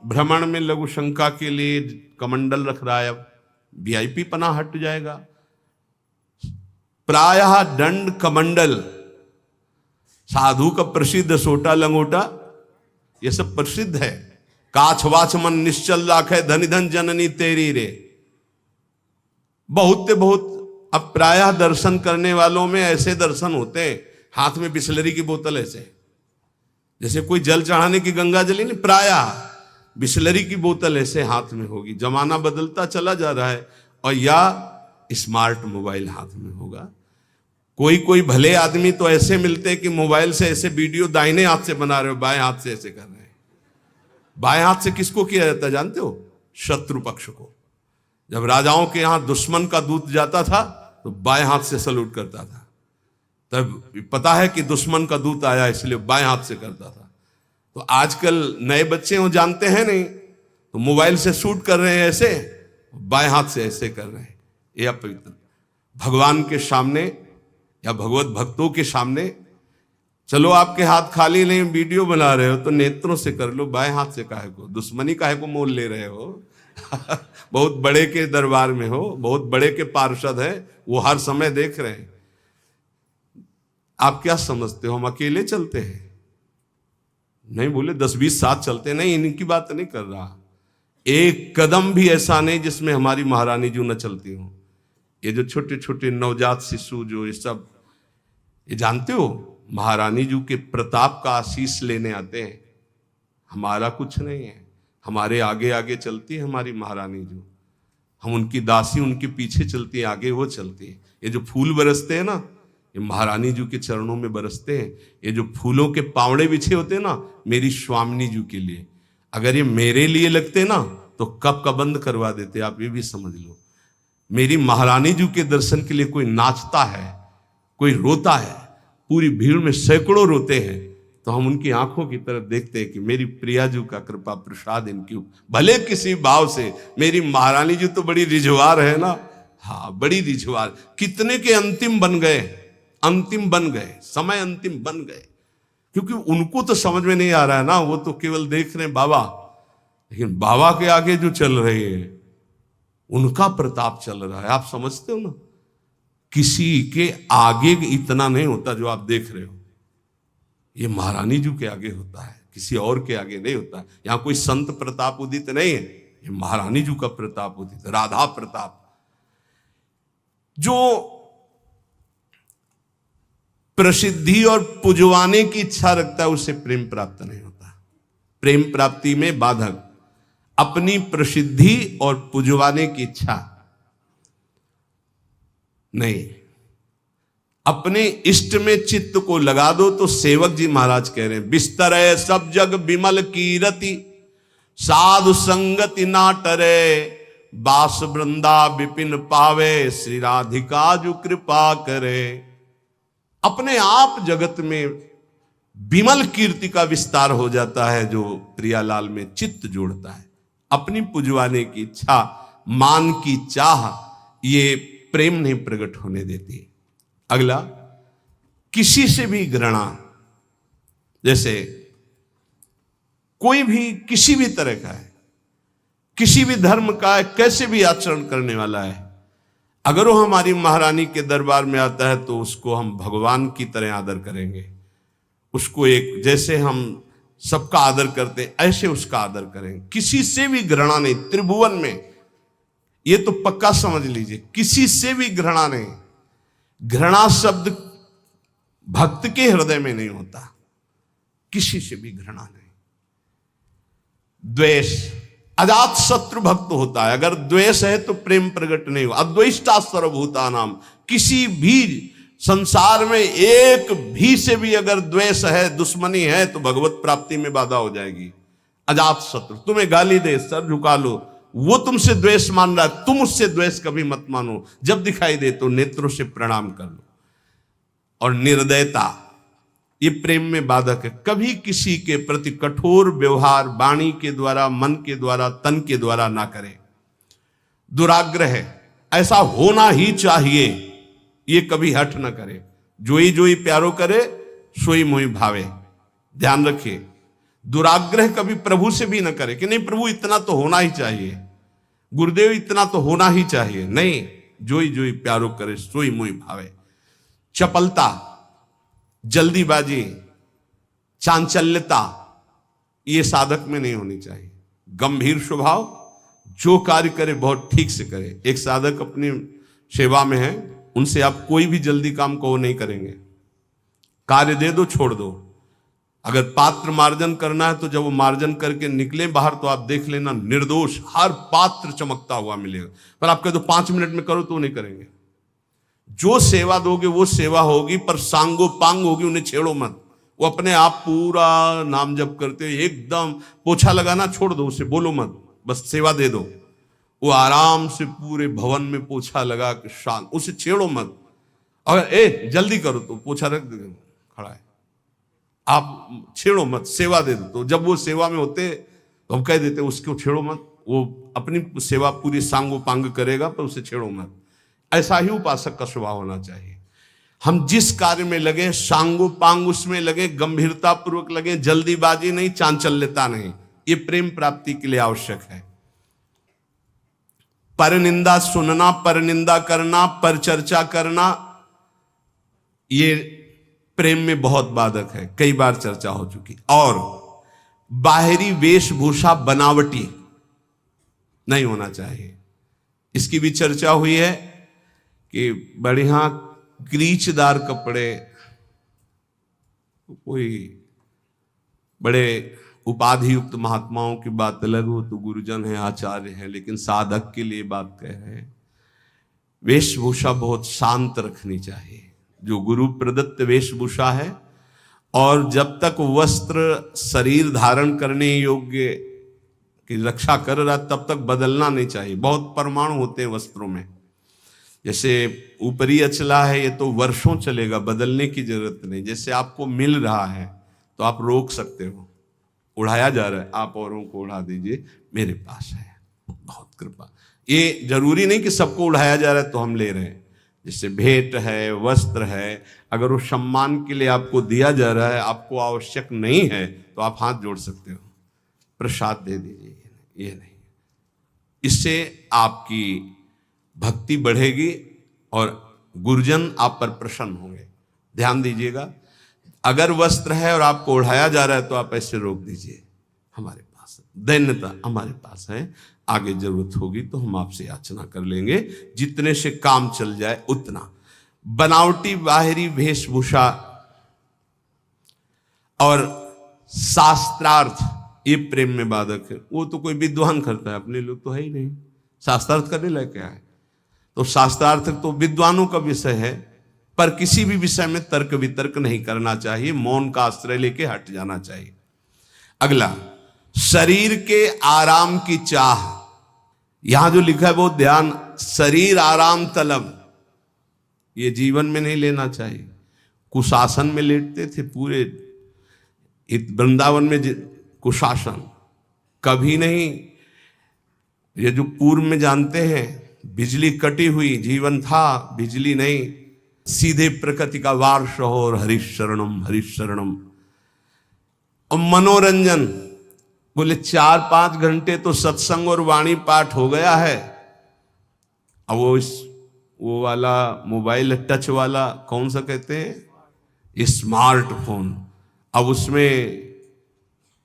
भ्रमण में लघु शंका के लिए कमंडल रख रहा है? अब वीआईपी पना हट जाएगा। प्रायः दंड कमंडल, साधु का प्रसिद्ध सोटा लंगोटा, ये सब प्रसिद्ध है। काछ वाच मन निश्चल राखे, धनि धन जननी तेरी रे। बहुत अब प्रायः दर्शन करने वालों में ऐसे दर्शन होते हैं, हाथ में बिस्लरी की बोतल ऐसे, जैसे कोई जल चढ़ाने की गंगा जली नहीं, प्रायः बिस्लरी की बोतल ऐसे हाथ में होगी। जमाना बदलता चला जा रहा है। और या स्मार्ट मोबाइल हाथ में होगा। कोई कोई भले आदमी तो ऐसे मिलते हैं कि मोबाइल से ऐसे वीडियो दाहिने हाथ से बना रहे हो, बाएं हाथ से ऐसे कर रहे हैं। बाएं हाथ से किसको किया जाता है जानते हो? शत्रु पक्ष को। जब राजाओं के यहां दुश्मन का दूत जाता था तो बाएं हाथ से सलूट करता था। तब पता है कि दुश्मन का दूत आया, इसलिए बाएं हाथ से करता था। तो आजकल नए बच्चे वो जानते हैं नहीं, तो मोबाइल से शूट कर रहे हैं ऐसे, बाएं हाथ से ऐसे कर रहे हैं। ये अपवित्र। भगवान के सामने या भगवत भक्तों के सामने चलो आपके हाथ खाली नहीं, वीडियो बना रहे हो तो नेत्रों से कर लो, बाएं हाथ से काहे को दुश्मनी काहे को मोल ले रहे हो? बहुत बड़े के दरबार में हो, बहुत बड़े के पार्षद है, वो हर समय देख रहे हैं। आप क्या समझते हो हम अकेले चलते हैं? नहीं बोले 10-20 साथ चलते नहीं, इनकी बात नहीं कर रहा। एक कदम भी ऐसा नहीं जिसमें हमारी महारानी जी न चलती हो। ये जो छोटे छोटे नवजात शिशु जो ये सब, ये जानते हो महारानी जी के प्रताप का आशीष लेने आते हैं। हमारा कुछ नहीं है, हमारे आगे आगे चलती है हमारी महारानी जी। हम उनकी दासी, उनके पीछे चलती है, आगे वो चलती है। ये जो फूल बरसते हैं ना, ये महारानी जी के चरणों में बरसते हैं। ये जो फूलों के पावड़े बिछे होते हैं ना, मेरी स्वामिनी जी के लिए। अगर ये मेरे लिए लगते ना तो कब का बंद करवा देते, आप ये भी समझ लो। मेरी महारानी जी के दर्शन के लिए कोई नाचता है, कोई रोता है, पूरी भीड़ में सैकड़ों रोते हैं, तो हम उनकी आंखों की तरफ देखते हैं कि मेरी प्रिया जी का कृपा प्रसाद इनकी, भले किसी भाव से। मेरी महारानी जी तो बड़ी रिझवार है ना, हाँ बड़ी रिझवार। कितने के अंतिम बन गए, अंतिम बन गए, समय अंतिम बन गए, क्योंकि उनको तो समझ में नहीं आ रहा है ना, वो तो केवल देख रहे हैं बाबा। लेकिन बाबा के आगे जो चल रहे हैं उनका प्रताप चल रहा है। आप समझते हो ना, किसी के आगे इतना नहीं होता जो आप देख रहे हो। ये महारानी जी के आगे होता है, किसी और के आगे नहीं होता। यहां कोई संत प्रताप उदित नहीं है, ये महारानी जी का प्रताप उदित, राधा प्रताप। जो प्रसिद्धि और पुजवाने की इच्छा रखता है उसे प्रेम प्राप्त नहीं होता। प्रेम प्राप्ति में बाधक अपनी प्रसिद्धि और पुजवाने की इच्छा नहीं। अपने इष्ट में चित्त को लगा दो तो सेवक जी महाराज कह रहे हैं, बिस्तर है सब जग विमल कीरति, साधु संगति ना टरे, बास वृंदा विपिन पावे, श्री राधिका जो कृपा करे। अपने आप जगत में विमल कीर्ति का विस्तार हो जाता है जो प्रियालाल में चित्त जोड़ता है। अपनी पुजवाने की इच्छा, मान की चाह, ये प्रेम नहीं प्रकट होने देती। अगला, किसी से भी घृणा। जैसे कोई भी किसी भी तरह का है, किसी भी धर्म का है, कैसे भी आचरण करने वाला है, अगर वो हमारी महारानी के दरबार में आता है तो उसको हम भगवान की तरह आदर करेंगे। उसको एक, जैसे हम सबका आदर करते हैं ऐसे उसका आदर करेंगे। किसी से भी घृणा नहीं त्रिभुवन में, ये तो पक्का समझ लीजिए, किसी से भी घृणा नहीं। घृणा शब्द भक्त के हृदय में नहीं होता, किसी से भी घृणा नहीं। द्वेष, अजात शत्रु भक्त होता है, अगर द्वेष है तो प्रेम प्रकट नहीं हो। अद्वेष्टा सर्वभूतानाम, किसी भी संसार में एक भी से भी अगर द्वेष है, दुश्मनी है, तो भगवत प्राप्ति में बाधा हो जाएगी। अजात शत्रु, तुम्हें गाली दे सर झुका लो, वो तुमसे द्वेष मान रहा है, तुम उससे द्वेष कभी मत मानो। जब दिखाई दे तो नेत्रों से प्रणाम कर लो। और निर्दयता, ये प्रेम में बाधक है। कभी किसी के प्रति कठोर व्यवहार वाणी के द्वारा, मन के द्वारा, तन के द्वारा ना करे। दुराग्रह है, ऐसा होना ही चाहिए, ये कभी हट ना करे। जोई जोई प्यारो करे, सोई मोई भावे। ध्यान रखिए, दुराग्रह कभी प्रभु से भी ना करे कि नहीं प्रभु इतना तो होना ही चाहिए, गुरुदेव इतना तो होना ही चाहिए। नहीं, जोई जोई प्यारो करे, सोई मोई भावे। चपलता, जल्दीबाजी, चांचल्यता, ये साधक में नहीं होनी चाहिए। गंभीर स्वभाव, जो कार्य करे बहुत ठीक से करे। एक साधक अपनी सेवा में है, उनसे आप कोई भी जल्दी काम को नहीं करेंगे। कार्य दे दो, छोड़ दो। अगर पात्र मार्जन करना है तो जब वो मार्जन करके निकले बाहर तो आप देख लेना निर्दोष हर पात्र चमकता हुआ मिलेगा। पर आप कह दो 5 मिनट में करो तो वो नहीं करेंगे। जो सेवा दोगे वो सेवा होगी, पर सांगो पांग होगी, उन्हें छेड़ो मत। वो अपने आप पूरा नाम जप करते एकदम, पोछा लगाना छोड़ दो, उसे बोलो मत, बस सेवा दे दो। वो आराम से पूरे भवन में पोछा लगा के शांत, उसे छेड़ो मत। अगर जल्दी करो तो पोछा रख दे खड़ा है, आप छेड़ो मत, सेवा दे दो। तो जब वो सेवा में होते तो हम कह देते उसको छेड़ो मत, वो अपनी सेवा पूरी सांगो पांग करेगा, पर उसे छेड़ो मत। ऐसा ही उपासक का स्वभाव होना चाहिए। हम जिस कार्य में लगे सांगो पांग उसमें लगे, गंभीरता पूर्वक लगे, जल्दीबाजी नहीं, चांचल्यता नहीं। ये प्रेम प्राप्ति के लिए आवश्यक है। पर निंदा सुनना, पर निंदा करना, पर चर्चा करना, ये प्रेम में बहुत बाधक है, कई बार चर्चा हो चुकी। और बाहरी वेशभूषा बनावटी नहीं होना चाहिए। इसकी भी चर्चा हुई है कि बढ़िया क्रीचदार कपड़े, कोई बड़े उपाधि युक्त महात्माओं की बात अलग हो, तो गुरुजन है, आचार्य है, लेकिन साधक के लिए बात कह रहे हैं, वेशभूषा बहुत शांत रखनी चाहिए, जो गुरु प्रदत्त वेशभूषा है। और जब तक वस्त्र शरीर धारण करने योग्य की रक्षा कर रहा, तब तक बदलना नहीं चाहिए। बहुत परमाणु होते हैं वस्त्रों में, जैसे ऊपरी अचला है, ये तो वर्षों चलेगा, बदलने की जरूरत नहीं। जैसे आपको मिल रहा है तो आप रोक सकते हो, उड़ाया जा रहा है, आप औरों को उड़ा दीजिए, मेरे पास है, बहुत कृपा। ये जरूरी नहीं कि सबको उड़ाया जा रहा है तो हम ले रहे हैं। जैसे भेंट है, वस्त्र है, अगर वो सम्मान के लिए आपको दिया जा रहा है, आपको आवश्यक नहीं है, तो आप हाथ जोड़ सकते हो, प्रसाद दे दीजिए, ये नहीं। इससे आपकी भक्ति बढ़ेगी और गुरुजन आप पर प्रसन्न होंगे। ध्यान दीजिएगा, अगर वस्त्र है और आपको ओढ़ाया जा रहा है तो आप ऐसे रोक दीजिए, हमारे पास दैन्यता हमारे पास है, आगे जरूरत होगी तो हम आपसे याचना कर लेंगे, जितने से काम चल जाए उतना। बनावटी बाहरी वेशभूषा और शास्त्रार्थ, ये प्रेम में बाधक है। वो तो कोई विद्वान करता है, अपने लोग तो है ही नहीं, शास्त्रार्थ करने लायक क्या है। तो शास्त्रार्थ तो विद्वानों का विषय है, पर किसी भी विषय में तर्क वितर्क नहीं करना चाहिए, मौन का आश्रय लेके हट जाना चाहिए। अगला, शरीर के आराम की चाह, यहां जो लिखा है वो ध्यान, शरीर आराम तलब, ये जीवन में नहीं लेना चाहिए। कुशासन में लेटते थे पूरे वृंदावन में, कुशासन कभी नहीं। ये जो पूर्व में जानते हैं, बिजली कटी हुई जीवन था, बिजली नहीं, सीधे प्रकृति का वार्ष हो और हरिशरणम हरिशरणम। और मनोरंजन, बोले 4-5 घंटे तो सत्संग और वाणी पाठ हो गया है, अब वो वाला मोबाइल टच वाला कौन सा कहते हैं, स्मार्टफोन, अब उसमें,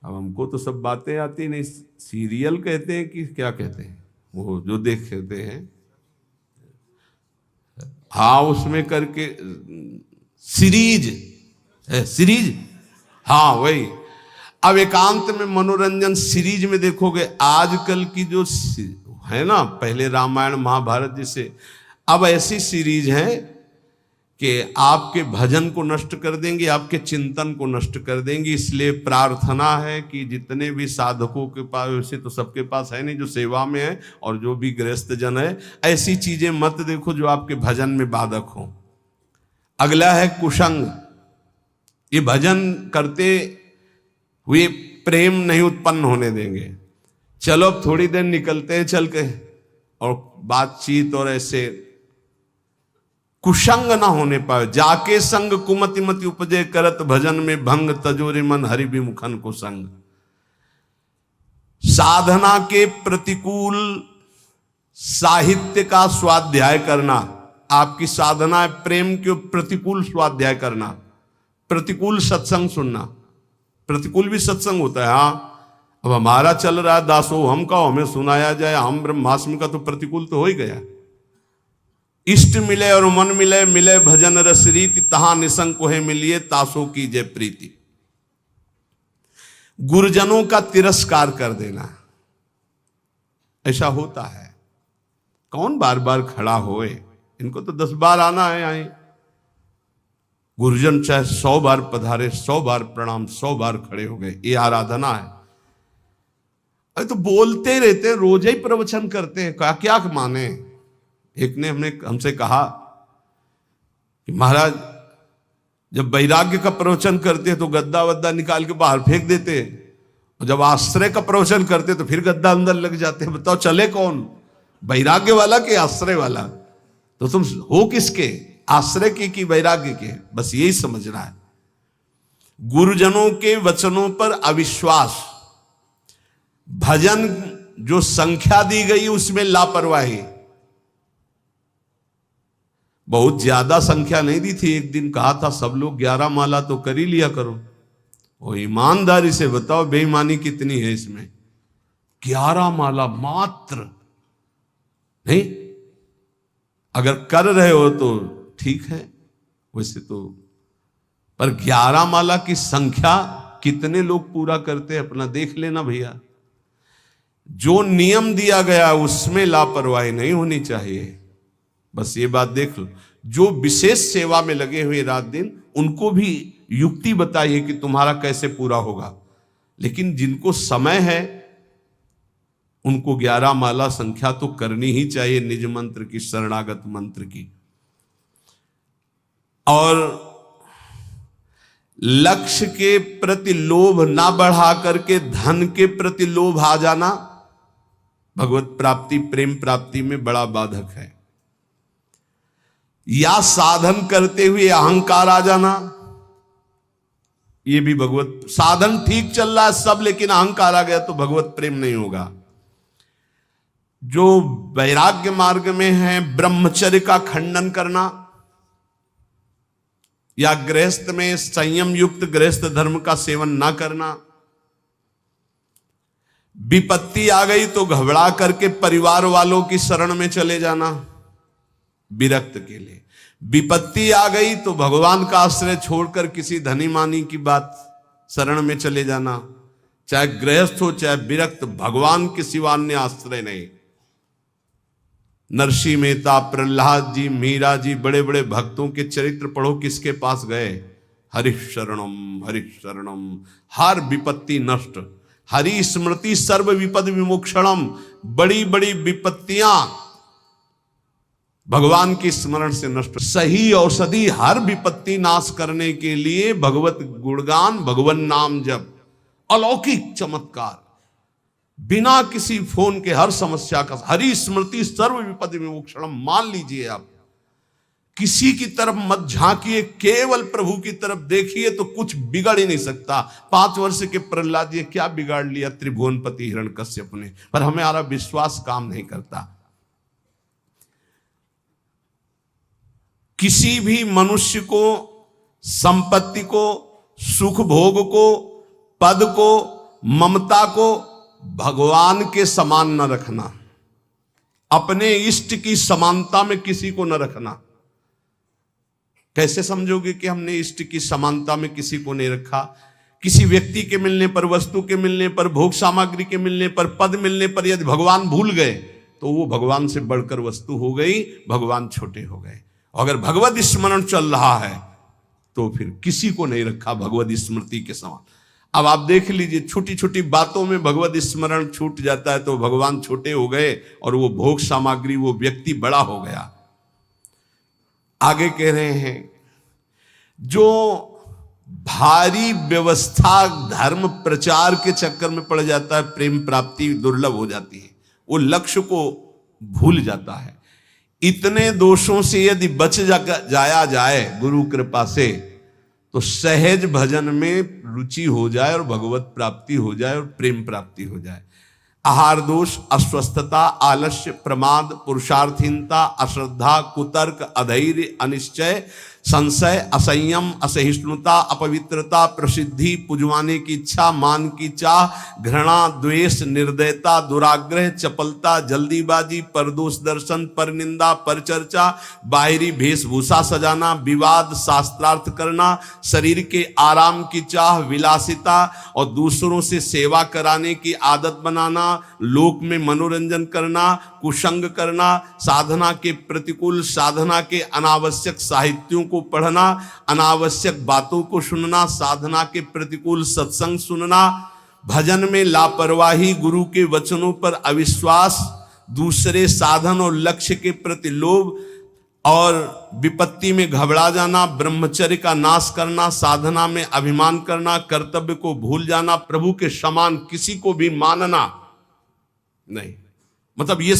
अब हमको तो सब बातें आती नहीं, सीरियल कहते हैं कि क्या कहते हैं, वो जो देखते हैं, हाँ उसमें करके सीरीज, हाँ वही। अब एकांत में मनोरंजन सीरीज में देखोगे, आजकल की जो है ना, पहले रामायण महाभारत जैसे, अब ऐसी सीरीज है कि आपके भजन को नष्ट कर देंगे, आपके चिंतन को नष्ट कर देंगे। इसलिए प्रार्थना है कि जितने भी साधकों के पास, वैसे तो सबके पास है नहीं जो सेवा में है, और जो भी गृहस्थ जन है, ऐसी चीजें मत देखो जो आपके भजन में बाधक हो। अगला है कुसंग, ये भजन करते हुए प्रेम नहीं उत्पन्न होने देंगे। चलो अब थोड़ी देर निकलते हैं चल के, और बातचीत और ऐसे कुसंग ना होने पाए। जाके संग कुमति मति उपजे, करत भजन में भंग, तजोरे मन हरि विमुखन को संग। साधना के प्रतिकूल साहित्य का स्वाध्याय करना, आपकी साधना है प्रेम के प्रतिकूल स्वाध्याय करना, प्रतिकूल सत्संग सुनना। प्रतिकूल भी सत्संग होता है, हाँ अब हमारा चल रहा है दासो हम का, हमें सुनाया जाए, हम ब्रह्मास्म का, तो प्रतिकूल तो हो ही गया। इष्ट मिले और मन मिले, मिले भजन रस रीति, तहां निसंग कोहे मिलिए, तासो की जय प्रीति। गुरुजनों का तिरस्कार कर देना, ऐसा होता है। कौन बार बार खड़ा होए, इनको तो 10 बार आना है आए। गुरुजन चाहे 100 बार पधारे, 100 बार प्रणाम, 100 बार खड़े हो गए, ये आराधना है। अरे तो बोलते रहते, रोज ही प्रवचन करते हैं, क्या माने। एक ने हमसे कहा कि महाराज जब वैराग्य का प्रवचन करते तो गद्दा वद्दा निकाल के बाहर फेंक देते, और जब आश्रय का प्रवचन करते तो फिर गद्दा अंदर लग जाते। बताओ चले कौन, वैराग्य वाला कि आश्रय वाला? तो तुम हो किसके? आश्रय के कि वैराग्य के, बस यही समझना है। गुरुजनों के वचनों पर अविश्वास, भजन जो संख्या दी गई उसमें लापरवाही। बहुत ज्यादा संख्या नहीं दी थी, एक दिन कहा था सब लोग 11 माला तो कर ही लिया करो। वो ईमानदारी से बताओ बेईमानी कितनी है इसमें। 11 माला मात्र नहीं, अगर कर रहे हो तो ठीक है, वैसे तो, पर 11 माला की संख्या कितने लोग पूरा करते हैं अपना देख लेना भैया। जो नियम दिया गया उसमें लापरवाही नहीं होनी चाहिए, बस ये बात देख लो। जो विशेष सेवा में लगे हुए रात दिन, उनको भी युक्ति बताइए कि तुम्हारा कैसे पूरा होगा। लेकिन जिनको समय है उनको 11 माला संख्या तो करनी ही चाहिए, निज मंत्र की, शरणागत मंत्र की। और लक्ष्य के प्रति लोभ ना बढ़ा करके धन के प्रति लोभ आ जाना भगवत प्राप्ति, प्रेम प्राप्ति में बड़ा बाधक है। या साधन करते हुए अहंकार आ जाना, ये भी भगवत, साधन ठीक चल रहा है सब, लेकिन अहंकार आ गया तो भगवत प्रेम नहीं होगा। जो वैराग्य मार्ग में है, ब्रह्मचर्य का खंडन करना, या गृहस्थ में संयम युक्त गृहस्थ धर्म का सेवन ना करना। विपत्ति आ गई तो घबरा करके परिवार वालों की शरण में चले जाना विरक्त के लिए। विपत्ति आ गई तो भगवान का आश्रय छोड़कर किसी धनी मानी की बात शरण में चले जाना। चाहे गृहस्थ हो चाहे विरक्त, भगवान के सिवा अन्य आश्रय नहीं। नरसिंह मेहता, प्रहलाद जी, मीरा जी, बड़े बड़े भक्तों के चरित्र पढ़ो, किसके पास गए? हरिः शरणम हरिः शरणम, हर विपत्ति नष्ट। हरि स्मृति सर्व विपद विमोक्षणम, बड़ी बड़ी विपत्तियां भगवान की स्मरण से नष्ट। सही औषधि हर विपत्ति नाश करने के लिए भगवत गुणगान, भगवान नाम जप, अलौकिक चमत्कार, बिना किसी फोन के हर समस्या का। हरि स्मृति सर्व विपद विमोक्षणम, मान लीजिए आप, किसी की तरफ मत झांकिए, केवल प्रभु की तरफ देखिए तो कुछ बिगड़ ही नहीं सकता। 5 वर्ष के प्रहलाद जी क्या बिगाड़ लिया त्रिभुवनपति हिरण्यकश्यप ने, पर हमारा विश्वास काम नहीं करता। किसी भी मनुष्य को, संपत्ति को, सुख भोग को, पद को, ममता को भगवान के समान न रखना। अपने इष्ट की समानता में किसी को न रखना। कैसे समझोगे कि हमने इष्ट की समानता में किसी को नहीं रखा? किसी व्यक्ति के मिलने पर, वस्तु के मिलने पर, भोग सामग्री के मिलने पर, पद मिलने पर यदि भगवान भूल गए तो वो भगवान से बढ़कर वस्तु हो गई, भगवान छोटे हो गए। अगर भगवत स्मरण चल रहा है तो फिर किसी को नहीं रखा भगवत स्मृति के समान। अब आप देख लीजिए, छोटी छोटी बातों में भगवत स्मरण छूट जाता है तो भगवान छोटे हो गए और वो भोग सामग्री, वो व्यक्ति बड़ा हो गया। आगे कह रहे हैं, जो भारी व्यवस्था धर्म प्रचार के चक्कर में पड़ जाता है, प्रेम प्राप्ति दुर्लभ हो जाती है, वो लक्ष्य को भूल जाता है। इतने दोषों से यदि बच जाया जाए गुरु कृपा से, तो सहज भजन में रुचि हो जाए और भगवत प्राप्ति हो जाए और प्रेम प्राप्ति हो जाए। आहार दोष, अस्वस्थता, आलस्य, प्रमाद, पुरुषार्थहीनता, अश्रद्धा, कुतर्क, अधैर्य, अनिश्चय, संशय, असंयम, असहिष्णुता, अपवित्रता, प्रसिद्धि, पुजवाने की इच्छा, मान की चाह, घृणा, द्वेष, निर्दयता, दुराग्रह, चपलता, जल्दीबाजी, परदोष दर्शन, परनिंदा, परचर्चा, बाहरी वेशभूषा सजाना, विवाद, शास्त्रार्थ करना, शरीर के आराम की चाह, विलासिता और दूसरों से सेवा कराने की आदत बनाना, लोक में मनोरंजन करना, कुसंग करना, साधना के प्रतिकूल, साधना के अनावश्यक साहित्यों को पढ़ना, अनावश्यक बातों को सुनना, साधना के प्रतिकूल सत्संग सुनना, भजन में लापरवाही, गुरु के वचनों पर अविश्वास, दूसरे साधन और लक्ष्य के प्रति लोभ और विपत्ति में घबरा जाना, ब्रह्मचर्य का नाश करना, साधना में अभिमान करना, कर्तव्य को भूल जाना, प्रभु के समान किसी को भी मानना नहीं। मतलब ये